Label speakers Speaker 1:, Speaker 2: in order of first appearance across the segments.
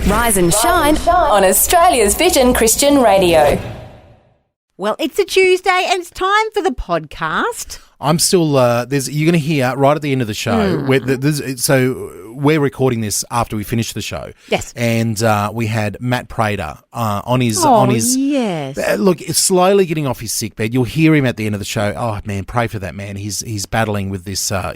Speaker 1: Rise and shine on Australia's Vision Christian Radio.
Speaker 2: Well, it's a Tuesday and it's time for the podcast.
Speaker 3: I'm still, you're going to hear right at the end of the show, we're recording this after we finish the show.
Speaker 2: Yes.
Speaker 3: And we had Matt Prater on his,
Speaker 2: yes.
Speaker 3: Look, it's slowly getting off his sick bed. You'll hear him at the end of the show. Oh man, pray for that man. He's battling with this, the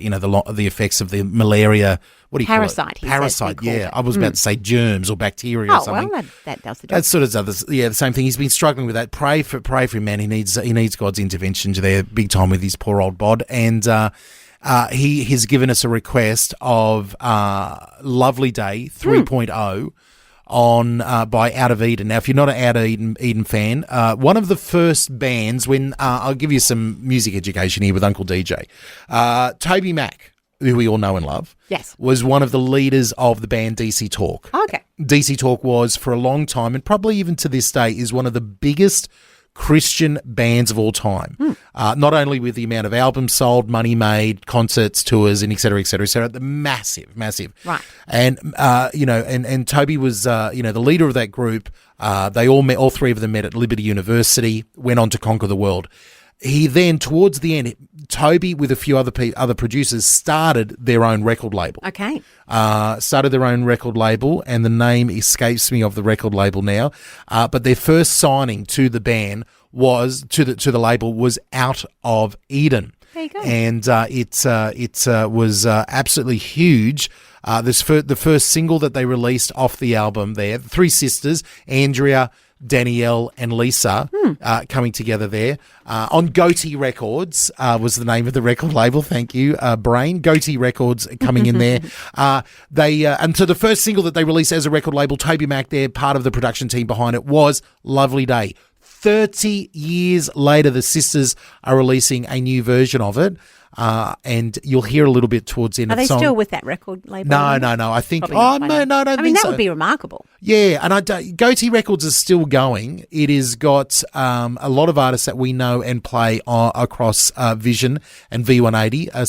Speaker 3: effects of the malaria. What do you
Speaker 2: Parasite,
Speaker 3: call it? Parasite, yeah. I was about to say germs or bacteria or something.
Speaker 2: Oh, well, that does the job.
Speaker 3: That's sort of the same thing. He's been struggling with that. Pray for him, man. He needs God's intervention there big time with his poor old bod. And he has given us a request of Lovely Day 3.0 on by Out of Eden. Now, if you're not an Out of Eden fan, one of the first bands when I'll give you some music education here with Uncle DJ. Toby Mac, who we all know and love,
Speaker 2: yes,
Speaker 3: was one of the leaders of the band DC Talk.
Speaker 2: Okay.
Speaker 3: DC Talk was, for a long time, and probably even to this day, is one of the biggest Christian bands of all time. Not only with the amount of albums sold, money made, concerts, tours, and et cetera, the massive.
Speaker 2: Right.
Speaker 3: And, and Toby was, the leader of that group. They all three of them met at Liberty University, went on to conquer the world. He then, towards the end, Toby with a few other producers started their own record label.
Speaker 2: Okay.
Speaker 3: Started their own record label, and the name escapes me of the record label now. But their first signing to the band was to the label was Out of Eden.
Speaker 2: There you go.
Speaker 3: And it was absolutely huge. The first single that they released off the album there, three sisters, Andrea, Danielle and Lisa coming together there on Goatee Records was the name of the record label. Thank you, Brain. Goatee Records coming in there. And so the first single that they released as a record label, Toby Mac there, part of the production team behind it, was Lovely Day. 30 years later, the sisters are releasing a new version of it. And you'll hear a little bit towards the end of the song.
Speaker 2: Are they still with that record label?
Speaker 3: No. I think.
Speaker 2: Probably
Speaker 3: no, I don't think so.
Speaker 2: I mean, that would be remarkable.
Speaker 3: Yeah, and Goatee Records is still going. It has got a lot of artists that we know and play across Vision and V180 are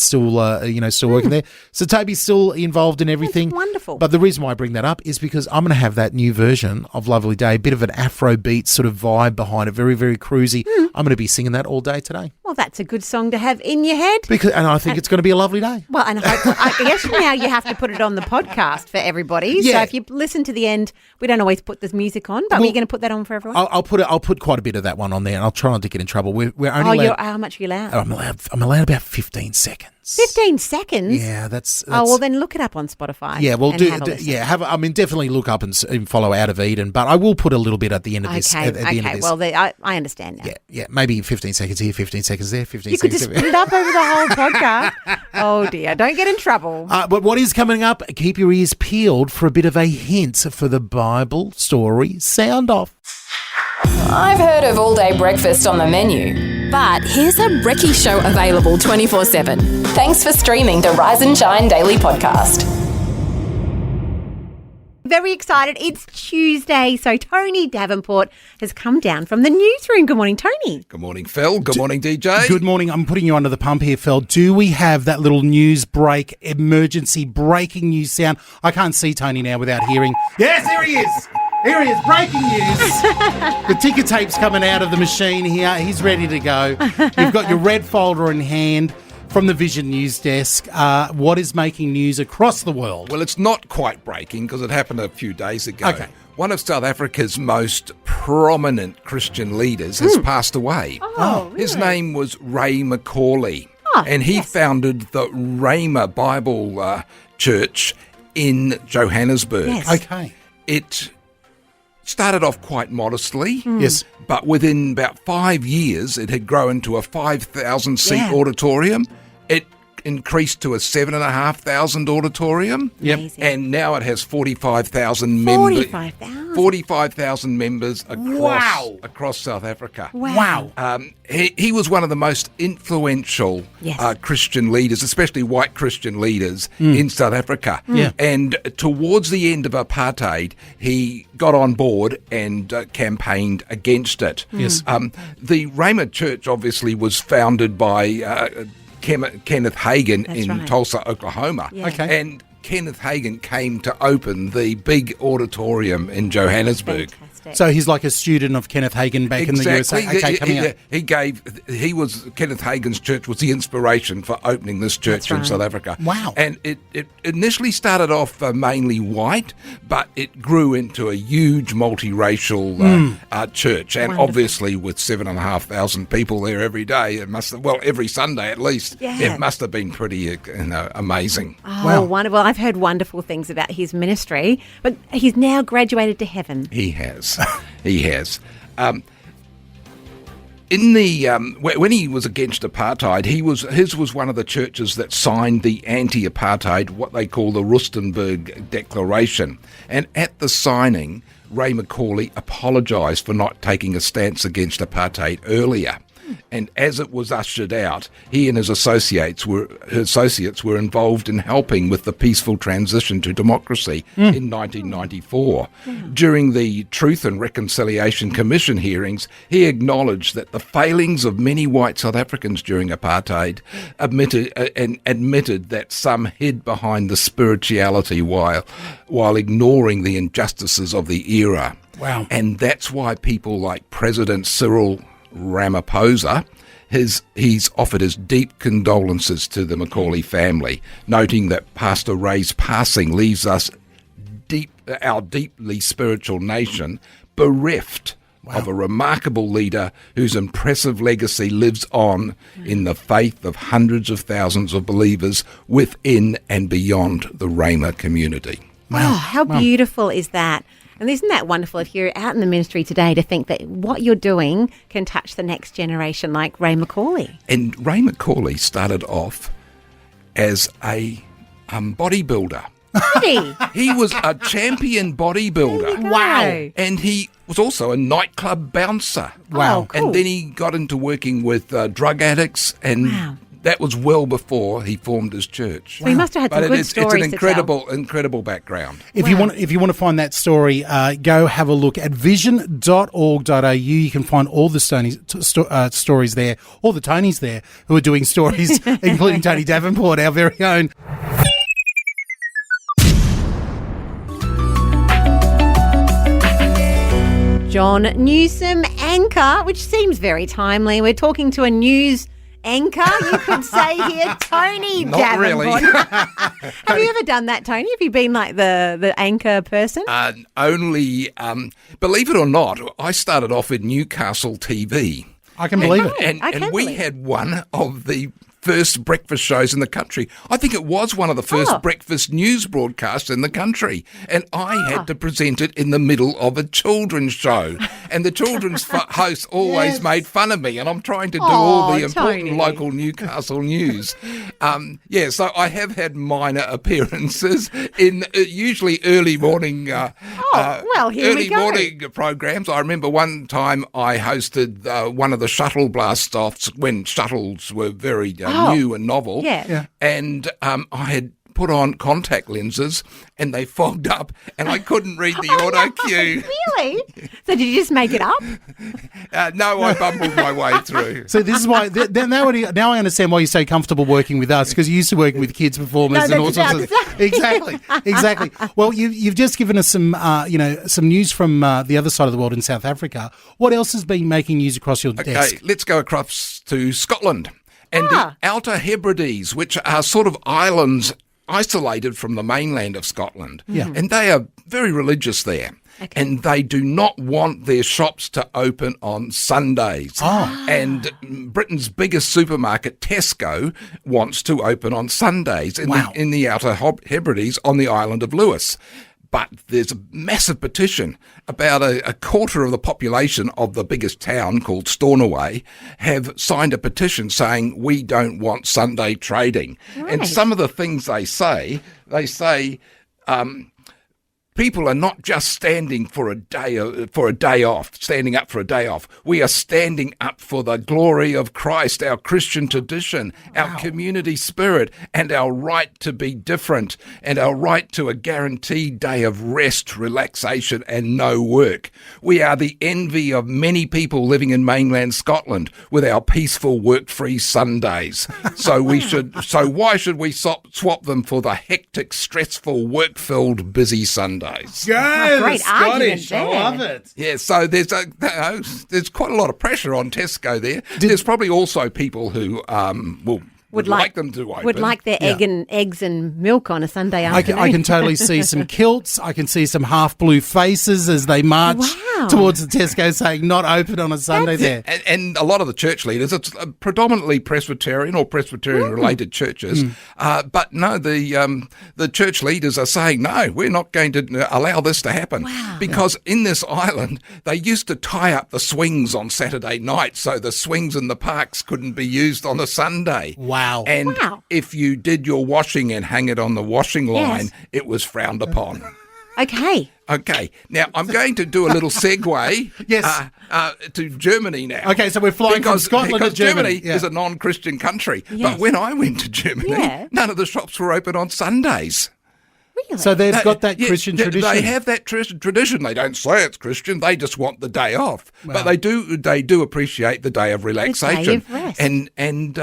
Speaker 3: still working there. So Toby's still involved in everything.
Speaker 2: That's wonderful.
Speaker 3: But the reason why I bring that up is because I'm going to have that new version of Lovely Day, a bit of an Afrobeat sort of vibe behind it, very, very cruisy. I'm going to be singing that all day today.
Speaker 2: Well, that's a good song to have in your head.
Speaker 3: And I think it's going to be a lovely day.
Speaker 2: Well, and I guess now you have to put it on the podcast for everybody. Yeah. So if you listen to the end, we don't always put this music on, but we're going to put that on for everyone.
Speaker 3: I'll put quite a bit of that one on there, and I'll try not to get in trouble. We're only
Speaker 2: how much are you allowed?
Speaker 3: I'm allowed about 15 seconds.
Speaker 2: 15 seconds?
Speaker 3: Yeah, that's
Speaker 2: Oh, well, then look it up on Spotify.
Speaker 3: Yeah, well, definitely look up and follow Out of Eden, but I will put a little bit at the end of this.
Speaker 2: Okay, well, I understand now.
Speaker 3: Yeah, maybe 15 seconds here, 15 seconds there, 15
Speaker 2: you
Speaker 3: seconds
Speaker 2: there. You could just put it up over the whole podcast. Oh, dear, don't get in trouble.
Speaker 3: But what is coming up, keep your ears peeled for a bit of a hint for the Bible story Sound Off.
Speaker 1: I've heard of all-day breakfast on the menu, but here's a brekkie show available 24/7. Thanks for streaming the Rise and Shine Daily Podcast.
Speaker 2: Very excited. It's Tuesday, so Tony Davenport has come down from the newsroom. Good morning, Tony.
Speaker 4: Good morning, Phil. Good morning, DJ.
Speaker 3: Good morning. I'm putting you under the pump here, Phil. Do we have that little news break, emergency breaking news sound? I can't see Tony now without hearing. Yes, there he is. Here he is, breaking news. The ticker tape's coming out of the machine here. He's ready to go. You've got your red folder in hand from the Vision News Desk. What is making news across the world?
Speaker 4: Well, it's not quite breaking because it happened a few days ago.
Speaker 3: Okay.
Speaker 4: One of South Africa's most prominent Christian leaders has passed away.
Speaker 2: Oh, really?
Speaker 4: His name was Ray Macaulay. And he founded the Rhema Bible Church in Johannesburg.
Speaker 2: Yes.
Speaker 3: Okay.
Speaker 4: It started off quite modestly.
Speaker 3: Yes.
Speaker 4: But within about 5 years, it had grown to a 5,000-seat auditorium. It increased to a 7,500 auditorium.
Speaker 3: Yep.
Speaker 2: Amazing.
Speaker 4: And now it has 45,000 members.
Speaker 2: 45,000?
Speaker 4: 45,000 members across South Africa.
Speaker 2: Wow.
Speaker 4: He was one of the most influential Christian leaders, especially white Christian leaders in South Africa.
Speaker 3: Yeah.
Speaker 4: And towards the end of apartheid, he got on board and campaigned against it.
Speaker 3: Yes.
Speaker 4: The Rhema Church obviously was founded by Kenneth Hagin in
Speaker 2: right.
Speaker 4: Tulsa, Oklahoma.
Speaker 2: Yeah.
Speaker 3: Okay.
Speaker 4: And Kenneth Hagin came to open the big auditorium in Johannesburg.
Speaker 2: Fantastic.
Speaker 3: So he's like a student of Kenneth Hagin back in the USA. Okay, coming up.
Speaker 4: Kenneth Hagin's church was the inspiration for opening this church in South Africa.
Speaker 3: Wow.
Speaker 4: And it initially started off mainly white, but it grew into a huge multiracial church. And obviously with 7,500 people there every day, every Sunday at least, it must have been pretty amazing.
Speaker 2: Oh, wonderful. I've heard wonderful things about his ministry, but he's now graduated to heaven.
Speaker 4: He has. He has. In the when he was against apartheid, his was one of the churches that signed the anti-apartheid, what they call the Rustenburg Declaration. And at the signing, Ray Macaulay apologised for not taking a stance against apartheid earlier. And as it was ushered out, he and his associates were involved in helping with the peaceful transition to democracy in 1994. During the Truth and Reconciliation Commission hearings, he acknowledged that the failings of many white South Africans during apartheid admitted that some hid behind the spirituality while ignoring the injustices of the era.
Speaker 3: Wow.
Speaker 4: And that's why people like President Cyril Ramaphosa, he's offered his deep condolences to the Macaulay family, noting that Pastor Ray's passing leaves us our deeply spiritual nation bereft of a remarkable leader whose impressive legacy lives on in the faith of hundreds of thousands of believers within and beyond the Rama community.
Speaker 2: Wow. Oh, how beautiful is that? And isn't that wonderful if you're out in the ministry today to think that what you're doing can touch the next generation like Ray Macaulay?
Speaker 4: And Ray Macaulay started off as a bodybuilder.
Speaker 2: Did
Speaker 4: He was a champion bodybuilder.
Speaker 2: Wow.
Speaker 4: And he was also a nightclub bouncer.
Speaker 3: Wow.
Speaker 2: Oh, cool.
Speaker 4: And then he got into working with drug addicts, and that was well before he formed his church.
Speaker 2: So he must have had some good stories
Speaker 4: It's an incredible background.
Speaker 3: If you want to find that story, go have a look at vision.org.au. You can find all the stories there, all the Tonys there who are doing stories, including Tony Davenport, our very own.
Speaker 2: John Newsom, anchor, which seems very timely. We're talking to a news anchor, you could say here, Tony
Speaker 4: Not
Speaker 2: Davenport.
Speaker 4: really.
Speaker 2: Have you ever done that, Tony? Have you been like the anchor person?
Speaker 4: Only, believe it or not, I started off in Newcastle TV.
Speaker 3: I can believe it.
Speaker 4: And we had one of the first breakfast shows in the country. I think it was one of the first breakfast news broadcasts in the country. And I had to present it in the middle of a children's show. And the children's host always made fun of me. And I'm trying to do all the important
Speaker 2: Tony.
Speaker 4: local Newcastle news. So I have had minor appearances in usually early morning morning programs. I remember one time I hosted one of the shuttle blast-offs when shuttles were very new and novel.
Speaker 2: Yeah.
Speaker 4: And I had put on contact lenses and they fogged up and I couldn't read the auto cue.
Speaker 2: Really? So did you just make it up?
Speaker 4: No, I bumbled my way through.
Speaker 3: So this is why now I understand why you're so comfortable working with us, because you used to working with kids performers and all sorts of exactly. Well, you've just given us some some news from the other side of the world in South Africa. What else has been making news across your desk?
Speaker 4: Okay, let's go across to Scotland and the Outer Hebrides, which are sort of islands isolated from the mainland of Scotland.
Speaker 3: Yeah.
Speaker 4: And they are very religious there. Okay. And they do not want their shops to open on Sundays. And Britain's biggest supermarket, Tesco, wants to open on Sundays in the Outer Hebrides on the island of Lewis. But there's a massive petition. About a quarter of the population of the biggest town, called Stornoway, have signed a petition saying we don't want Sunday trading. Right. And some of the things they say People are not just standing for a day off, standing up for a day off. We are standing up for the glory of Christ, our Christian tradition, our community spirit, and our right to be different, and our right to a guaranteed day of rest, relaxation, and no work. We are the envy of many people living in mainland Scotland with our peaceful, work-free Sundays. So why should we swap them for the hectic, stressful, work-filled, busy Sundays?
Speaker 3: Good,
Speaker 2: great argument
Speaker 3: Scottish.
Speaker 2: there.
Speaker 3: I love it.
Speaker 4: Yeah, so there's quite a lot of pressure on Tesco there. There's probably also people who would like them to open.
Speaker 2: Would like their eggs and milk on a Sunday afternoon.
Speaker 3: I can totally see some kilts. I can see some half blue faces as they march towards the Tesco saying not open on a Sunday there.
Speaker 4: And a lot of the church leaders, it's predominantly Presbyterian or Presbyterian-related churches. But no, the church leaders are saying, no, we're not going to allow this to happen.
Speaker 2: Wow.
Speaker 4: Because in this island, they used to tie up the swings on Saturday night so the swings in the parks couldn't be used on a Sunday.
Speaker 3: Wow.
Speaker 4: And if you did your washing and hang it on the washing line, it was frowned upon.
Speaker 2: Okay.
Speaker 4: Okay, now I'm going to do a little segue to Germany now.
Speaker 3: Okay, so we're flying from Scotland to Germany.
Speaker 4: Is a non-Christian country. But when I went to Germany, none of the shops were open on Sundays.
Speaker 2: Really?
Speaker 3: So they've got that Christian tradition.
Speaker 4: They have that tradition. They don't say it's Christian. They just want the day off. Wow. But they do appreciate the day of relaxation.
Speaker 2: The day of rest.
Speaker 4: And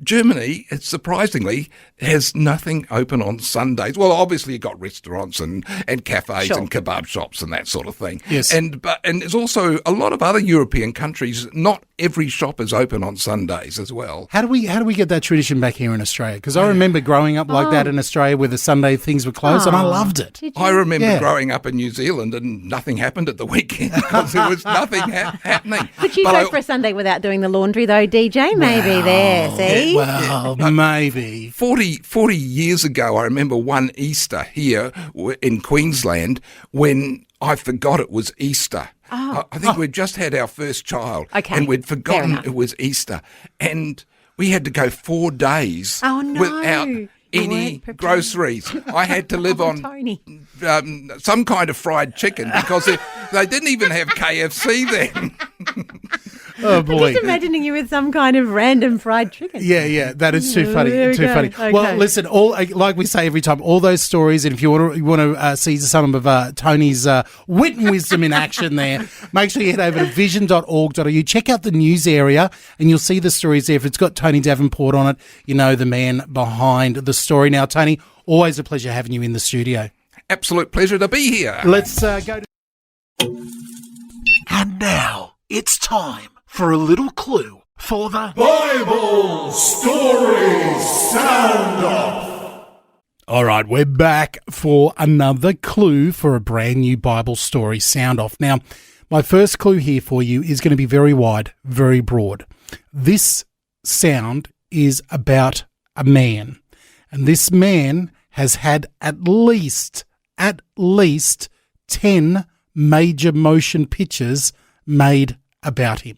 Speaker 4: Germany, surprisingly, has nothing open on Sundays. Well, obviously you've got restaurants and cafes and kebab shops and that sort of thing.
Speaker 3: Yes.
Speaker 4: And there's also a lot of other European countries. Not every shop is open on Sundays as well.
Speaker 3: How do we get that tradition back here in Australia? Because I remember growing up like that in Australia, where the Sunday things were closed, and I loved it.
Speaker 4: I remember growing up in New Zealand and nothing happened at the weekend because there was nothing happening.
Speaker 2: Could you go for a Sunday without doing the laundry though, DJ? Maybe there, see?
Speaker 3: Well, maybe.
Speaker 4: 40 years ago, I remember one Easter here in Queensland when I forgot it was Easter. I think we'd just had our first child and we'd forgotten it was Easter. And we had to go 4 days without any groceries. I had to live on some kind of fried chicken because they didn't even have KFC then.
Speaker 3: Oh boy!
Speaker 2: I'm just imagining you with some kind of random fried chicken.
Speaker 3: Yeah, that is too funny. Too funny.
Speaker 2: Okay.
Speaker 3: Well, listen, like we say every time, all those stories, and if you want to see some of Tony's wit and wisdom in action, there, make sure you head over to vision.org.au. Check out the news area, and you'll see the stories there. If it's got Tony Davenport on it, you know the man behind the story. Now, Tony, always a pleasure having you in the studio.
Speaker 4: Absolute pleasure to be here.
Speaker 3: Let's go to. And now it's time for a little clue for the Bible Story Sound Off. All right, we're back for another clue for a brand new Bible story sound off. Now, my first clue here for you is going to be very wide, very broad. This sound is about a man, and this man has had at least 10 major motion pictures made about him.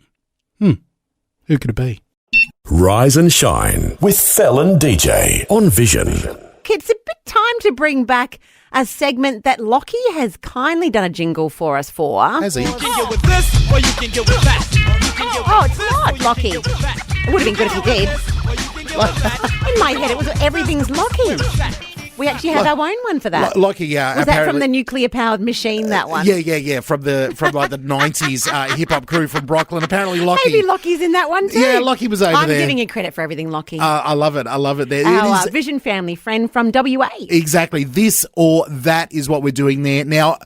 Speaker 3: Who could it be?
Speaker 5: Rise and Shine with Fel and DJ on Vision.
Speaker 2: It's a bit time to bring back a segment that Lockie has kindly done a jingle for us for.
Speaker 3: Has he?
Speaker 6: You can get with this, or you can get with that.
Speaker 2: It's not Lockie. It would have been good if you did. In my head, it was Everything's Lockie. We actually had our own one for that.
Speaker 3: Lockie, yeah.
Speaker 2: Was that from the nuclear-powered machine, that one?
Speaker 3: Yeah. From like the 90s hip-hop crew from Brooklyn. Apparently Lockie.
Speaker 2: Maybe Lockie's in that one too.
Speaker 3: Yeah, Lockie was over
Speaker 2: I'm
Speaker 3: there.
Speaker 2: I'm giving you credit for everything, Lockie.
Speaker 3: I love it. There.
Speaker 2: Our Vision family friend from WA.
Speaker 3: Exactly. This or that is what we're doing there. Now,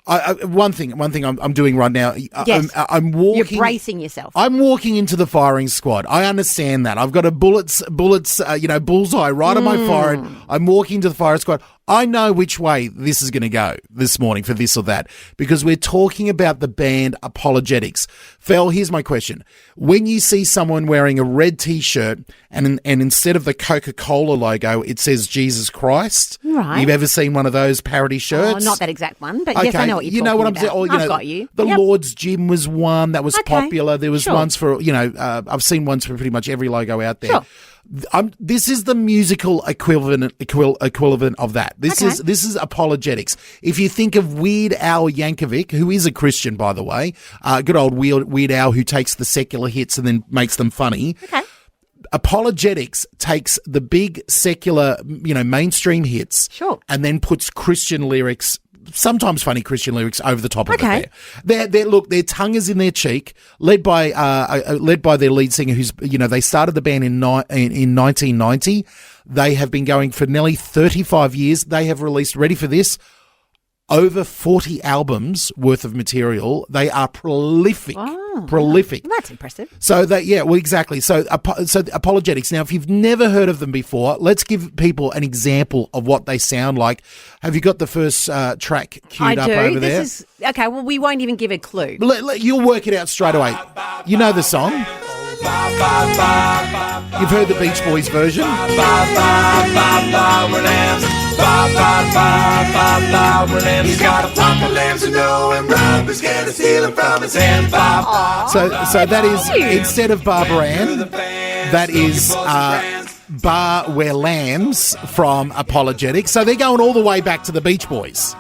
Speaker 3: one thing I'm doing right now.
Speaker 2: Yes.
Speaker 3: I'm walking.
Speaker 2: You're bracing yourself.
Speaker 3: I'm walking into the firing squad. I understand that. I've got a bullets, bullseye right on my forehead. I'm walking to the firing squad. I know which way this is going to go this morning for this or that because we're talking about the band Apologetics. Fel, here's my question. When you see someone wearing a red T-shirt and instead of the Coca-Cola logo, it says Jesus Christ.
Speaker 2: Right.
Speaker 3: You've ever seen one of those parody shirts?
Speaker 2: Not that exact one, but yes, I know what you're talking about.
Speaker 3: You know what I'm saying? Or,
Speaker 2: I've got you.
Speaker 3: The Lord's Gym was one that was popular. There was
Speaker 2: Sure.
Speaker 3: ones for, I've seen ones for pretty much every logo out there.
Speaker 2: Sure.
Speaker 3: This is the musical equivalent of that. This is apologetics. If you think of Weird Al Yankovic, who is a Christian, by the way, good old Weird Al, who takes the secular hits and then makes them funny.
Speaker 2: Okay.
Speaker 3: Apologetics takes the big secular, mainstream hits, and then puts Christian lyrics, sometimes funny Christian lyrics, over the top of it. Their tongue is in their cheek, led by their lead singer, who's they started the band in 1990. They have been going for nearly 35 years. They have released, ready for this, over 40 albums worth of material. They are prolific. Prolific.
Speaker 2: Well, that's impressive.
Speaker 3: So exactly. So apologetics. Now, if you've never heard of them before, let's give people an example of what they sound like. Have you got the first track queued up over there?
Speaker 2: Okay, well, we won't even give a clue.
Speaker 3: You'll work it out straight away. You know the song. You've heard the Beach Boys version. He's got a flock of lambs to know, and Rob is scared to steal him from his hand. So that is, instead of Barbara Ann, that is Bar Where Lambs from Apologetics. So they're going all the way back to the Beach Boys.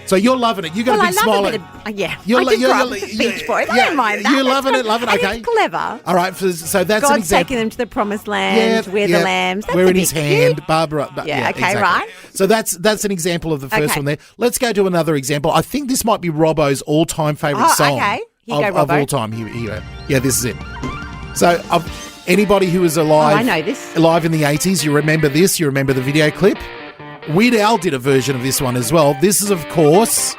Speaker 3: So you're loving it. You got a big smile.
Speaker 2: I did grow up with the Beach Boys. I don't mind that.
Speaker 3: You're loving it. Okay.
Speaker 2: It's clever.
Speaker 3: All right. So that's an
Speaker 2: God's
Speaker 3: example.
Speaker 2: taking them to the promised land. We're the lambs. That's
Speaker 3: we're
Speaker 2: a
Speaker 3: in
Speaker 2: bit
Speaker 3: his hand.
Speaker 2: cute.
Speaker 3: Barbara.
Speaker 2: Okay,
Speaker 3: exactly.
Speaker 2: right.
Speaker 3: So that's an example of the first one there. Let's go to another example. I think this might be Robbo's all-time favourite song.
Speaker 2: Okay. Here you go,
Speaker 3: of
Speaker 2: Robbo.
Speaker 3: all time. Here. Yeah, this is it. So anybody who was alive,
Speaker 2: I know this.
Speaker 3: Alive in the 80s, you remember this? You remember the video clip? Weird Al did a version of this one as well. This is, of course,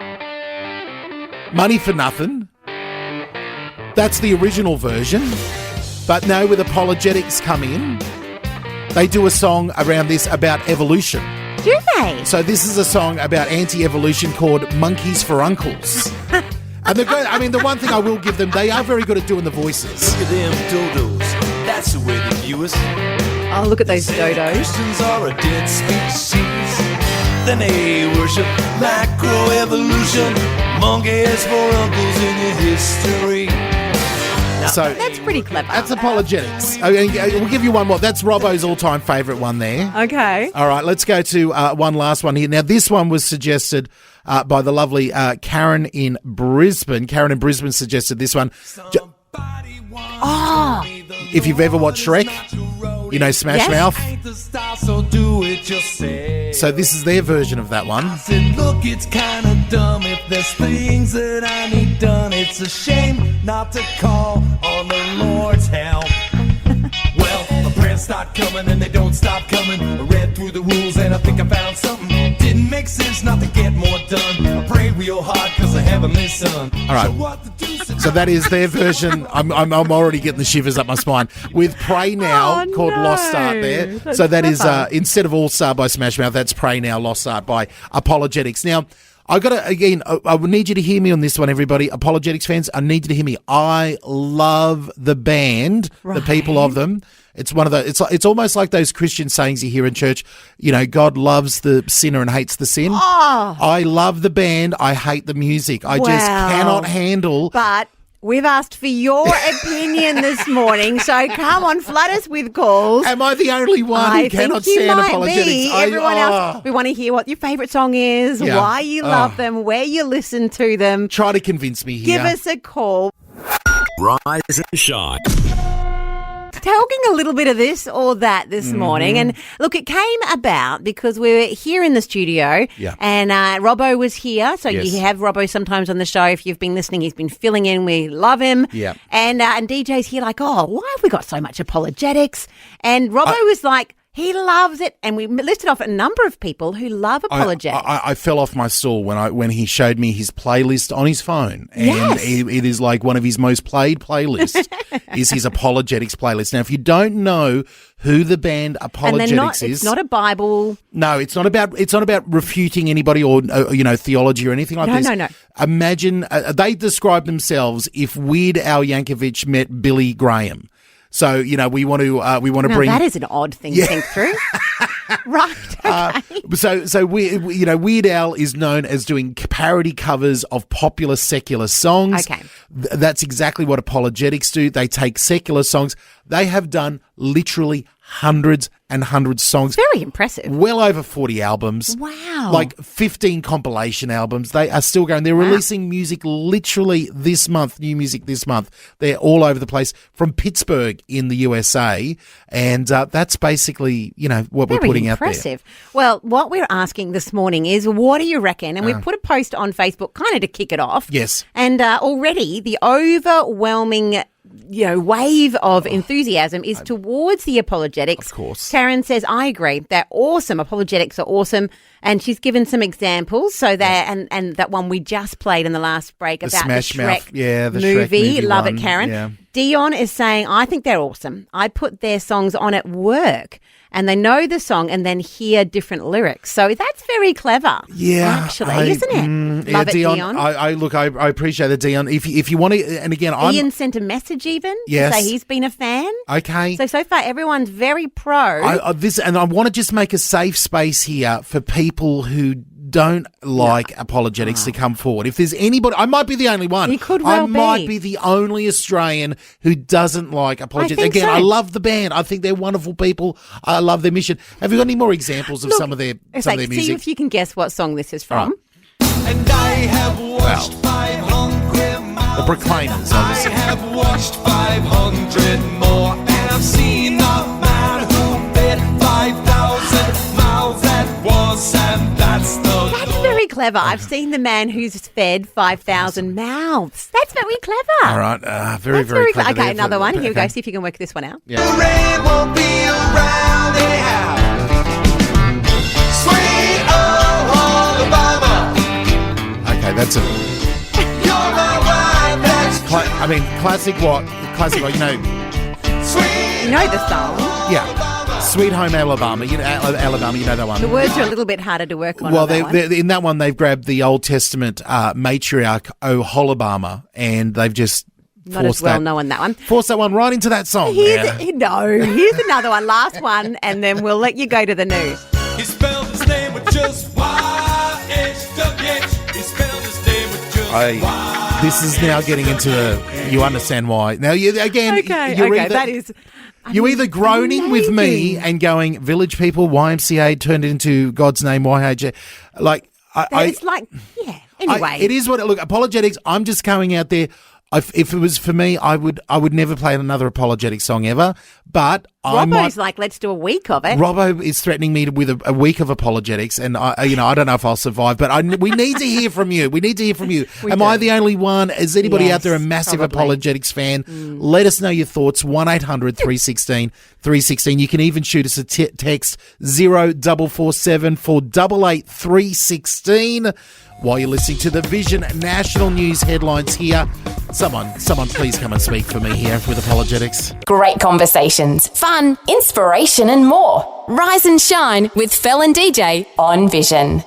Speaker 3: Money for Nothing. That's the original version. But now with Apologetics come in, they do a song around this about evolution.
Speaker 2: Do they?
Speaker 3: So this is a song about anti-evolution called Monkeys for Uncles. And the one thing I will give them, they are very good at doing the voices.
Speaker 6: Look at them dodos. That's the way they view us.
Speaker 2: Oh, look at those dodos.
Speaker 6: Christians are a dead species. Then they worship macroevolution. Monkeys for uncles in your history.
Speaker 3: So
Speaker 2: That's pretty clever.
Speaker 3: that's Apologetics. We'll give you one more. That's Robbo's all-time favourite one there.
Speaker 2: Okay.
Speaker 3: All right, let's go to one last one here. Now, this one was suggested by the lovely Karen in Brisbane. Karen in Brisbane suggested this one. If you've ever watched Shrek, you know Smash Mouth. So this is their version of that one.
Speaker 6: I said, look, it's kind of dumb. If there's things that I need done, it's a shame not to call on the Lord's help. Well, my prayers start coming and they don't stop coming. I read through the rules and I think I found something. Didn't make sense not to get more done. I prayed real hard because I Heavenly Son.
Speaker 3: All right. So that is their version. I'm already getting the shivers up my spine with Pray Now called Lost Art there.
Speaker 2: That's
Speaker 3: so that is
Speaker 2: clever.
Speaker 3: instead of All Star by Smash Mouth, that's Pray Now, Lost Art by Apologetics. Now, I would need you to hear me on this one, everybody. Apologetics fans, I need you to hear me. I love the band, the people of them. It's one of the. It's almost like those Christian sayings you hear in church. You know, God loves the sinner and hates the sin.
Speaker 2: Oh.
Speaker 3: I love the band. I hate the music. I just cannot handle.
Speaker 2: But we've asked for your opinion this morning, so come on, flood us with calls.
Speaker 3: Am I the only one who cannot
Speaker 2: think you
Speaker 3: stand
Speaker 2: might
Speaker 3: apologetics?
Speaker 2: Be. Everyone else, we want to hear what your favourite song is,
Speaker 3: Yeah.
Speaker 2: why you love them, where you listen to them.
Speaker 3: Try to convince me here.
Speaker 2: Give us a call.
Speaker 5: Rise and shine.
Speaker 2: Talking a little bit of this or that this morning. And look, it came about because we were here in the studio and Robbo was here. So
Speaker 3: Yes.
Speaker 2: you have Robbo sometimes on the show. If you've been listening, he's been filling in. We love him.
Speaker 3: Yeah.
Speaker 2: And DJ's here like, oh, why have we got so much apologetics? And Robbo was like, he loves it. And we listed off a number of people who love apologetics.
Speaker 3: I fell off my stool when he showed me his playlist on his phone, and
Speaker 2: Yes.
Speaker 3: it is like one of his most played playlists is his apologetics playlist. Now, if you don't know who the band
Speaker 2: and
Speaker 3: Apologetics is,
Speaker 2: it's not a Bible.
Speaker 3: no, it's not about refuting anybody or theology or anything like this.
Speaker 2: No.
Speaker 3: Imagine they describe themselves if Weird Al Yankovic met Billy Graham. So, we want to
Speaker 2: Now,
Speaker 3: bring
Speaker 2: that is an odd thing to think through. Right. Okay.
Speaker 3: So Weird Al is known as doing parody covers of popular secular songs.
Speaker 2: Okay.
Speaker 3: That's exactly what apologetics do. They take secular songs. They have done literally hundreds and hundreds of songs.
Speaker 2: Very impressive.
Speaker 3: Well over 40 albums.
Speaker 2: Wow.
Speaker 3: Like 15 compilation albums. They are still going. They're releasing music literally this month, new music this month. They're all over the place from Pittsburgh in the USA. And that's basically, what we're putting out there.
Speaker 2: Very impressive. Well, what we're asking this morning is, what do you reckon? And we've put a post on Facebook kind of to kick it off.
Speaker 3: Yes.
Speaker 2: And already the overwhelming wave of enthusiasm is towards the apologetics.
Speaker 3: Of course.
Speaker 2: Karen says, I agree. They're awesome. Apologetics are awesome. And she's given some examples. So that, and that one we just played in the last break about
Speaker 3: Smash
Speaker 2: the Shrek
Speaker 3: Mouth. Yeah, the
Speaker 2: movie.
Speaker 3: Shrek movie
Speaker 2: Love
Speaker 3: one.
Speaker 2: it, Karen.
Speaker 3: Yeah.
Speaker 2: Dion is saying, I think they're awesome. I put their songs on at work and they know the song and then hear different lyrics. So that's very clever.
Speaker 3: Yeah.
Speaker 2: Actually, isn't it? Love it, Dion.
Speaker 3: I appreciate it, Dion. If you want to, and again,
Speaker 2: Ian sent a message even
Speaker 3: Yes.
Speaker 2: to say he's been a fan.
Speaker 3: Okay.
Speaker 2: So far everyone's very pro.
Speaker 3: I want to just make a safe space here for people who don't like apologetics to come forward. If there's anybody, I might be the only one.
Speaker 2: You could well
Speaker 3: I might be the only Australian who doesn't like apologetics.
Speaker 2: think
Speaker 3: Again,
Speaker 2: so.
Speaker 3: I love the band. I think they're wonderful people. I love their mission. Have you got any more examples of some of their
Speaker 2: See
Speaker 3: music?
Speaker 2: if you can guess what song this is from.
Speaker 6: And I have watched 500 miles.
Speaker 3: The Proclaimers,
Speaker 6: I
Speaker 3: obviously.
Speaker 6: have watched 500 more. And I've seen a man who fed 5,000 miles at once. And that's the
Speaker 2: That's very clever. I've seen the man who's fed 5,000 mouths. That's very clever.
Speaker 3: All right. Very,
Speaker 2: That's
Speaker 3: very clever.
Speaker 2: Okay,
Speaker 3: there.
Speaker 2: another one. Here we go.
Speaker 3: Okay.
Speaker 2: See if you can work this one out.
Speaker 6: rain won't be around anyhow. Sweet old Alabama,
Speaker 3: Okay, that's it.
Speaker 6: you're my wife. That's
Speaker 3: Classic what? Classic what?
Speaker 6: sweet.
Speaker 2: You know the song.
Speaker 3: Yeah. Sweet Home Alabama. Alabama, you know that one.
Speaker 2: The words are a little bit harder to work on.
Speaker 3: Well,
Speaker 2: on that one.
Speaker 3: in that one, they've grabbed the Old Testament matriarch Oholibama, and they've just
Speaker 2: Not as well known that one.
Speaker 3: forced that one right into that song.
Speaker 2: Here's
Speaker 3: there.
Speaker 2: here's another one. Last one, and then we'll let you go to the news.
Speaker 6: He spelled his name with just Y-H-W-H. He spelled his name with just Y.
Speaker 3: This is now getting into you understand why. Now, you're
Speaker 2: That is.
Speaker 3: You're either groaning with me
Speaker 2: amazing.
Speaker 3: and going, Village People, YMCA turned it into God's name, YHJ. Like,
Speaker 2: It's like, yeah. Anyway,
Speaker 3: it is what it look. Apologetics. I'm just going out there. If it was for me, I would never play another apologetic song ever. But
Speaker 2: Robbo's like, let's do a week of it.
Speaker 3: Robbo is threatening me with a week of apologetics, and I don't know if I'll survive. But we need to hear from you. We need to hear from you. Am I the only one? Is anybody out there a
Speaker 2: Yes,
Speaker 3: massive
Speaker 2: probably.
Speaker 3: apologetics fan? Let us know your thoughts. 1-800-316-316. You can even shoot us a text 0447 488 316. While you're listening to the Vision National News headlines here, someone please come and speak for me here with apologetics.
Speaker 1: Great conversations, fun, inspiration, and more. Rise and shine with Fel and DJ on Vision.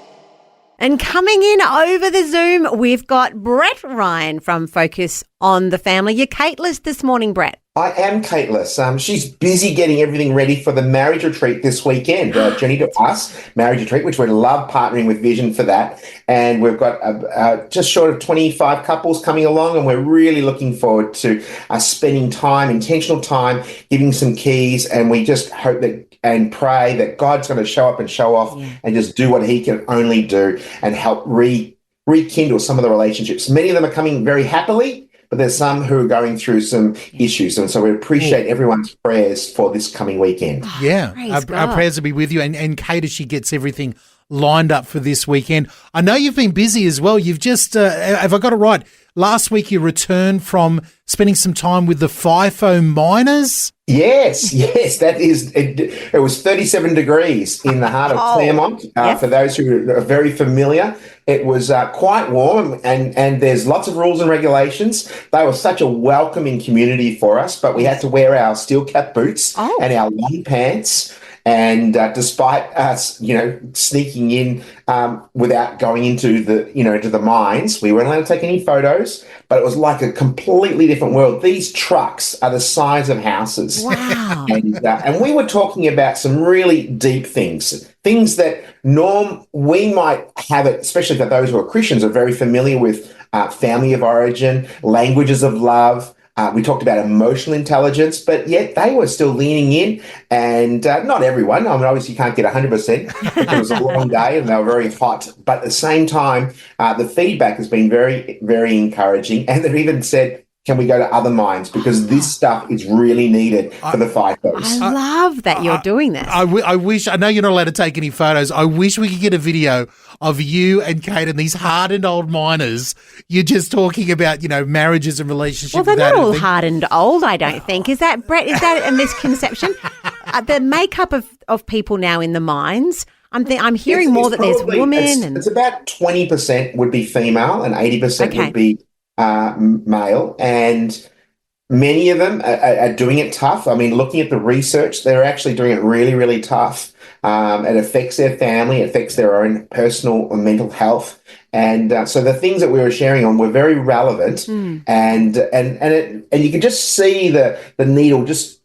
Speaker 2: And coming in over the Zoom, we've got Brett Ryan from Focus on the Family. You're Cateless this morning, Brett.
Speaker 7: I am Cateless. She's busy getting everything ready for the marriage retreat this weekend. Journey to Us marriage retreat, which we'd love partnering with Vision for that. And we've got just short of 25 couples coming along, and we're really looking forward to spending time, intentional time, giving some keys. And we just hope that and pray that God's going to show up and show off and just do what he can only do and help rekindle some of the relationships. Many of them are coming very happily, but there's some who are going through some issues. And so we appreciate everyone's prayers for this coming weekend.
Speaker 3: Yeah,
Speaker 2: Praise
Speaker 3: our
Speaker 2: God.
Speaker 3: prayers will be with you. And Kate, as she gets everything lined up for this weekend. I know you've been busy as well. You've just, have I got it right? Last week you returned from spending some time with the FIFO miners.
Speaker 7: Yes, that is. It was 37 degrees in the heart of Claremont. For those who are very familiar, it was quite warm, and there's lots of rules and regulations. They were such a welcoming community for us, but we had to wear our steel cap boots and our long pants. And despite us, sneaking in without going into the mines, we weren't allowed to take any photos. But it was like a completely different world. These trucks are the size of houses.
Speaker 2: Wow.
Speaker 7: And we were talking about some really deep things that we might have it, especially for those who are Christians, are very familiar with family of origin, languages of love, We talked about emotional intelligence, but yet they were still leaning in. And not everyone. I mean, obviously, you can't get 100%. It was a long day and they were very hot. But at the same time, the feedback has been very, very encouraging. And they've even said, can we go to other mines? Because this stuff is really needed for the FIFOs.
Speaker 2: I love that you're doing this.
Speaker 3: I wish, I know you're not allowed to take any photos. I wish we could get a video of you and Kate and these hardened old miners. You're just talking about, marriages and relationships.
Speaker 2: Well, they're not all hardened old, I don't think. Is that, Brett, is that a misconception? The makeup of people now in the mines, I'm hearing more that there's women.
Speaker 7: It's about 20% would be female and 80% would be male, and many of them are doing it tough. I mean, looking at the research, they're actually doing it really, really tough. It affects their family, it affects their own personal and mental health. And so the things that we were sharing on were very relevant, and you can just see the needle just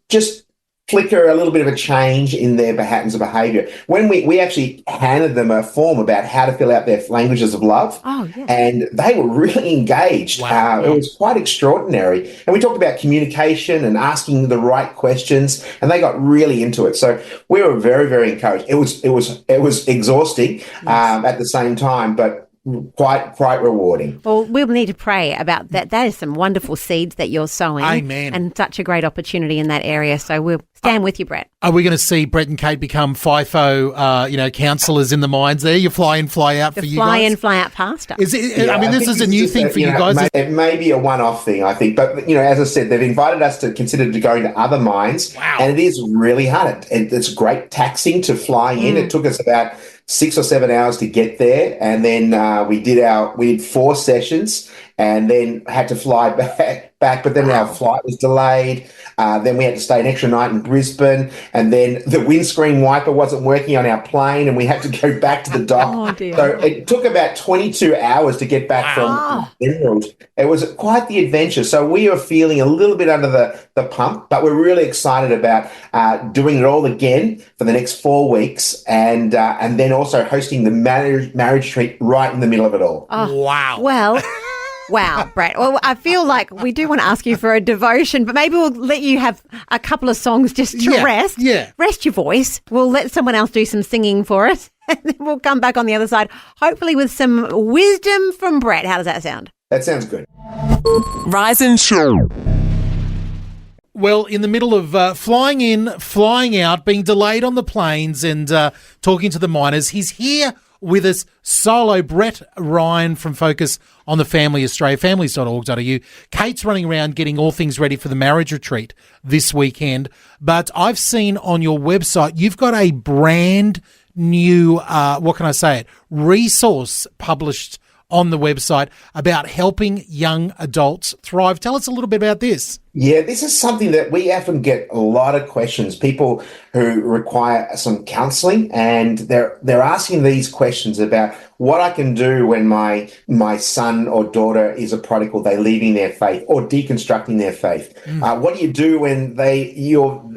Speaker 7: flicker a little bit of a change in their patterns of behaviour. When we actually handed them a form about how to fill out their languages of love, and they were really engaged. Wow. It was quite extraordinary. And we talked about communication and asking the right questions, and they got really into it. So we were very, very encouraged. It was exhausting at the same time, but quite rewarding.
Speaker 2: Well, we'll need to pray about that. That is some wonderful seeds that you're sowing.
Speaker 3: Amen.
Speaker 2: And such a great opportunity in that area. So we'll stand with you, Brett.
Speaker 3: Are we going to see Brett and Kate become FIFO, counsellors in the mines there? You fly in, fly out for you guys?
Speaker 2: Fly in, fly out pastor.
Speaker 3: This is a new thing for you guys.
Speaker 7: It may be a one-off thing, I think. But, as I said, they've invited us to consider going to other mines.
Speaker 3: Wow.
Speaker 7: And it is really hard. It's great taxing to fly in. It took us about 6 or 7 hours to get there, and then we did 4 sessions, and then had to fly back. But then our flight was delayed. Then we had to stay an extra night in Brisbane, and then the windscreen wiper wasn't working on our plane, and we had to go back to the dock.
Speaker 2: Oh, dear.
Speaker 7: So it took about 22 hours to get back from Emerald. It was quite the adventure. So we are feeling a little bit under the pump, but we're really excited about doing it all again for the next 4 weeks, and then also hosting the marriage retreat right in the middle of it all.
Speaker 2: Oh,
Speaker 3: wow.
Speaker 2: Well, wow, Brett. Well, I feel like we do want to ask you for a devotion, but maybe we'll let you have a couple of songs just to rest.
Speaker 3: Yeah.
Speaker 2: Rest your voice. We'll let someone else do some singing for us, and then we'll come back on the other side, hopefully with some wisdom from Brett. How does that sound?
Speaker 7: That sounds good.
Speaker 1: Rise and shine.
Speaker 3: Well, in the middle of flying in, flying out, being delayed on the planes and talking to the miners, he's here with us solo. Brett Ryan from Focus on the Family Australia, families.org.au. Kate's running around getting all things ready for the marriage retreat this weekend. But I've seen on your website, you've got a brand new, resource published on the website about helping young adults thrive. Tell us a little bit about this.
Speaker 7: Yeah, this is something that we often get a lot of questions. People who require some counselling, and they're asking these questions about what I can do when my son or daughter is a prodigal, they're leaving their faith or deconstructing their faith. What do you do when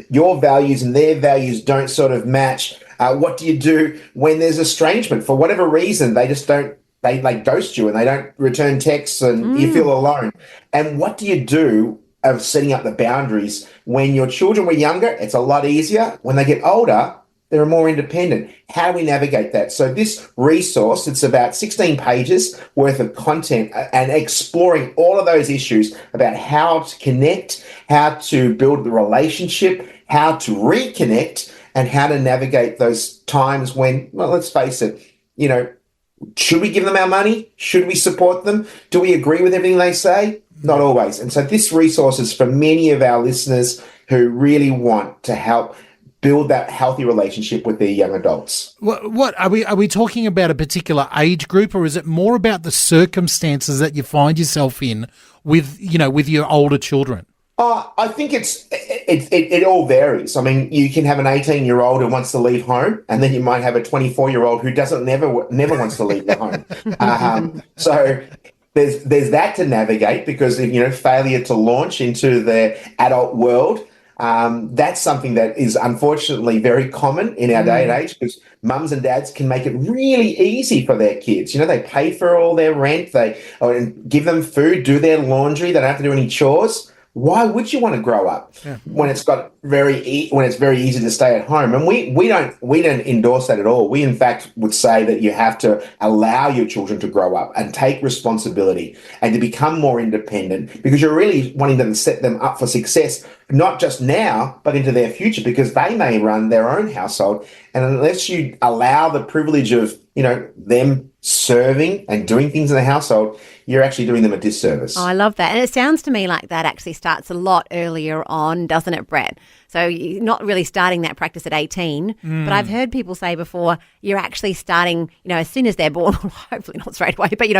Speaker 7: your values and their values don't sort of match? What do you do when there's estrangement for whatever reason? They just don't. They ghost you and they don't return texts and you feel alone. And what do you do of setting up the boundaries? When your children were younger, it's a lot easier. When they get older, they're more independent. How do we navigate that? So this resource, it's about 16 pages worth of content and exploring all of those issues about how to connect, how to build the relationship, how to reconnect, and how to navigate those times when, well, let's face it, should we give them our money? Should we support them? Do we agree with everything they say? Not always. And so this resource is for many of our listeners who really want to help build that healthy relationship with their young adults.
Speaker 3: What are we talking about, a particular age group, or is it more about the circumstances that you find yourself in with your older children?
Speaker 7: I think it all varies. I mean, you can have an 18-year-old who wants to leave home, and then you might have a 24-year-old who never wants to leave the home. So there's that to navigate, because failure to launch into the adult world. That's something that is unfortunately very common in our day and age, because mums and dads can make it really easy for their kids. They pay for all their rent, they give them food, do their laundry, they don't have to do any chores. why would you want to grow up when it's very easy to stay at home? And we don't endorse that at all. We in fact would say that you have to allow your children to grow up and take responsibility and to become more independent, because you're really wanting them to set them up for success, not just now, but into their future, because they may run their own household. And unless you allow the privilege of, them serving and doing things in the household, you're actually doing them a disservice.
Speaker 2: Oh, I love that. And it sounds to me like that actually starts a lot earlier on, doesn't it, Brett? So you're not really starting that practice at 18, but I've heard people say before you're actually starting, as soon as they're born, hopefully not straight away, but,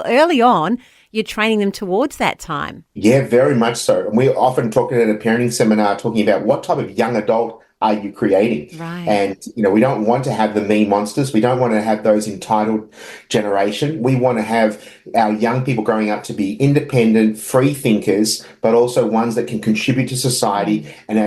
Speaker 2: early on, you're training them towards that time.
Speaker 7: Yeah, very much so. And we often talk at a parenting seminar talking about what type of young adult are you creating?
Speaker 2: Right.
Speaker 7: And, we don't want to have the mean monsters. We don't want to have those entitled generation. We want to have our young people growing up to be independent, free thinkers, but also ones that can contribute to society and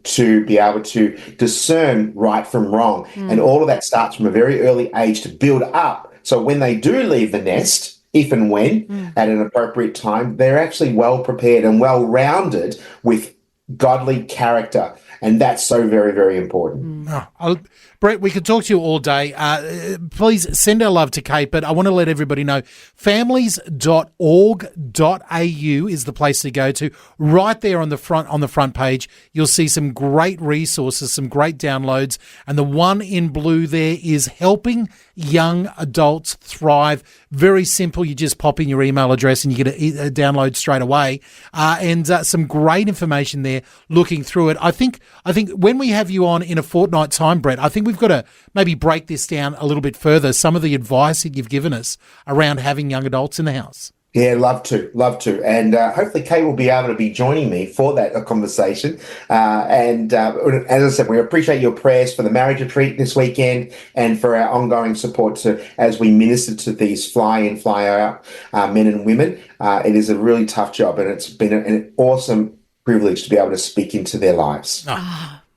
Speaker 7: to be able to discern right from wrong. And all of that starts from a very early age to build up. So when they do leave the nest, if and when, at an appropriate time, they're actually well prepared and well-rounded with godly character. And that's so very, very important.
Speaker 3: Brett, we could talk to you all day. Please send our love to Kate, but I want to let everybody know families.org.au is the place to go to. Right there on the front page, you'll see some great resources, some great downloads, and the one in blue there is Helping Young Adults Thrive. Very simple. You just pop in your email address and you get a download straight away. And some great information there looking through it. I think when we have you on in a fortnight's time, Brett, I think we've got to maybe break this down a little bit further, some of the advice that you've given us around having young adults in the house.
Speaker 7: Yeah, love to. And hopefully Kate will be able to be joining me for that conversation. And as I said, we appreciate your prayers for the marriage retreat this weekend and for our ongoing support as we minister to these fly in, fly out men and women. It is a really tough job, and it's been an awesome privilege to be able to speak into their lives.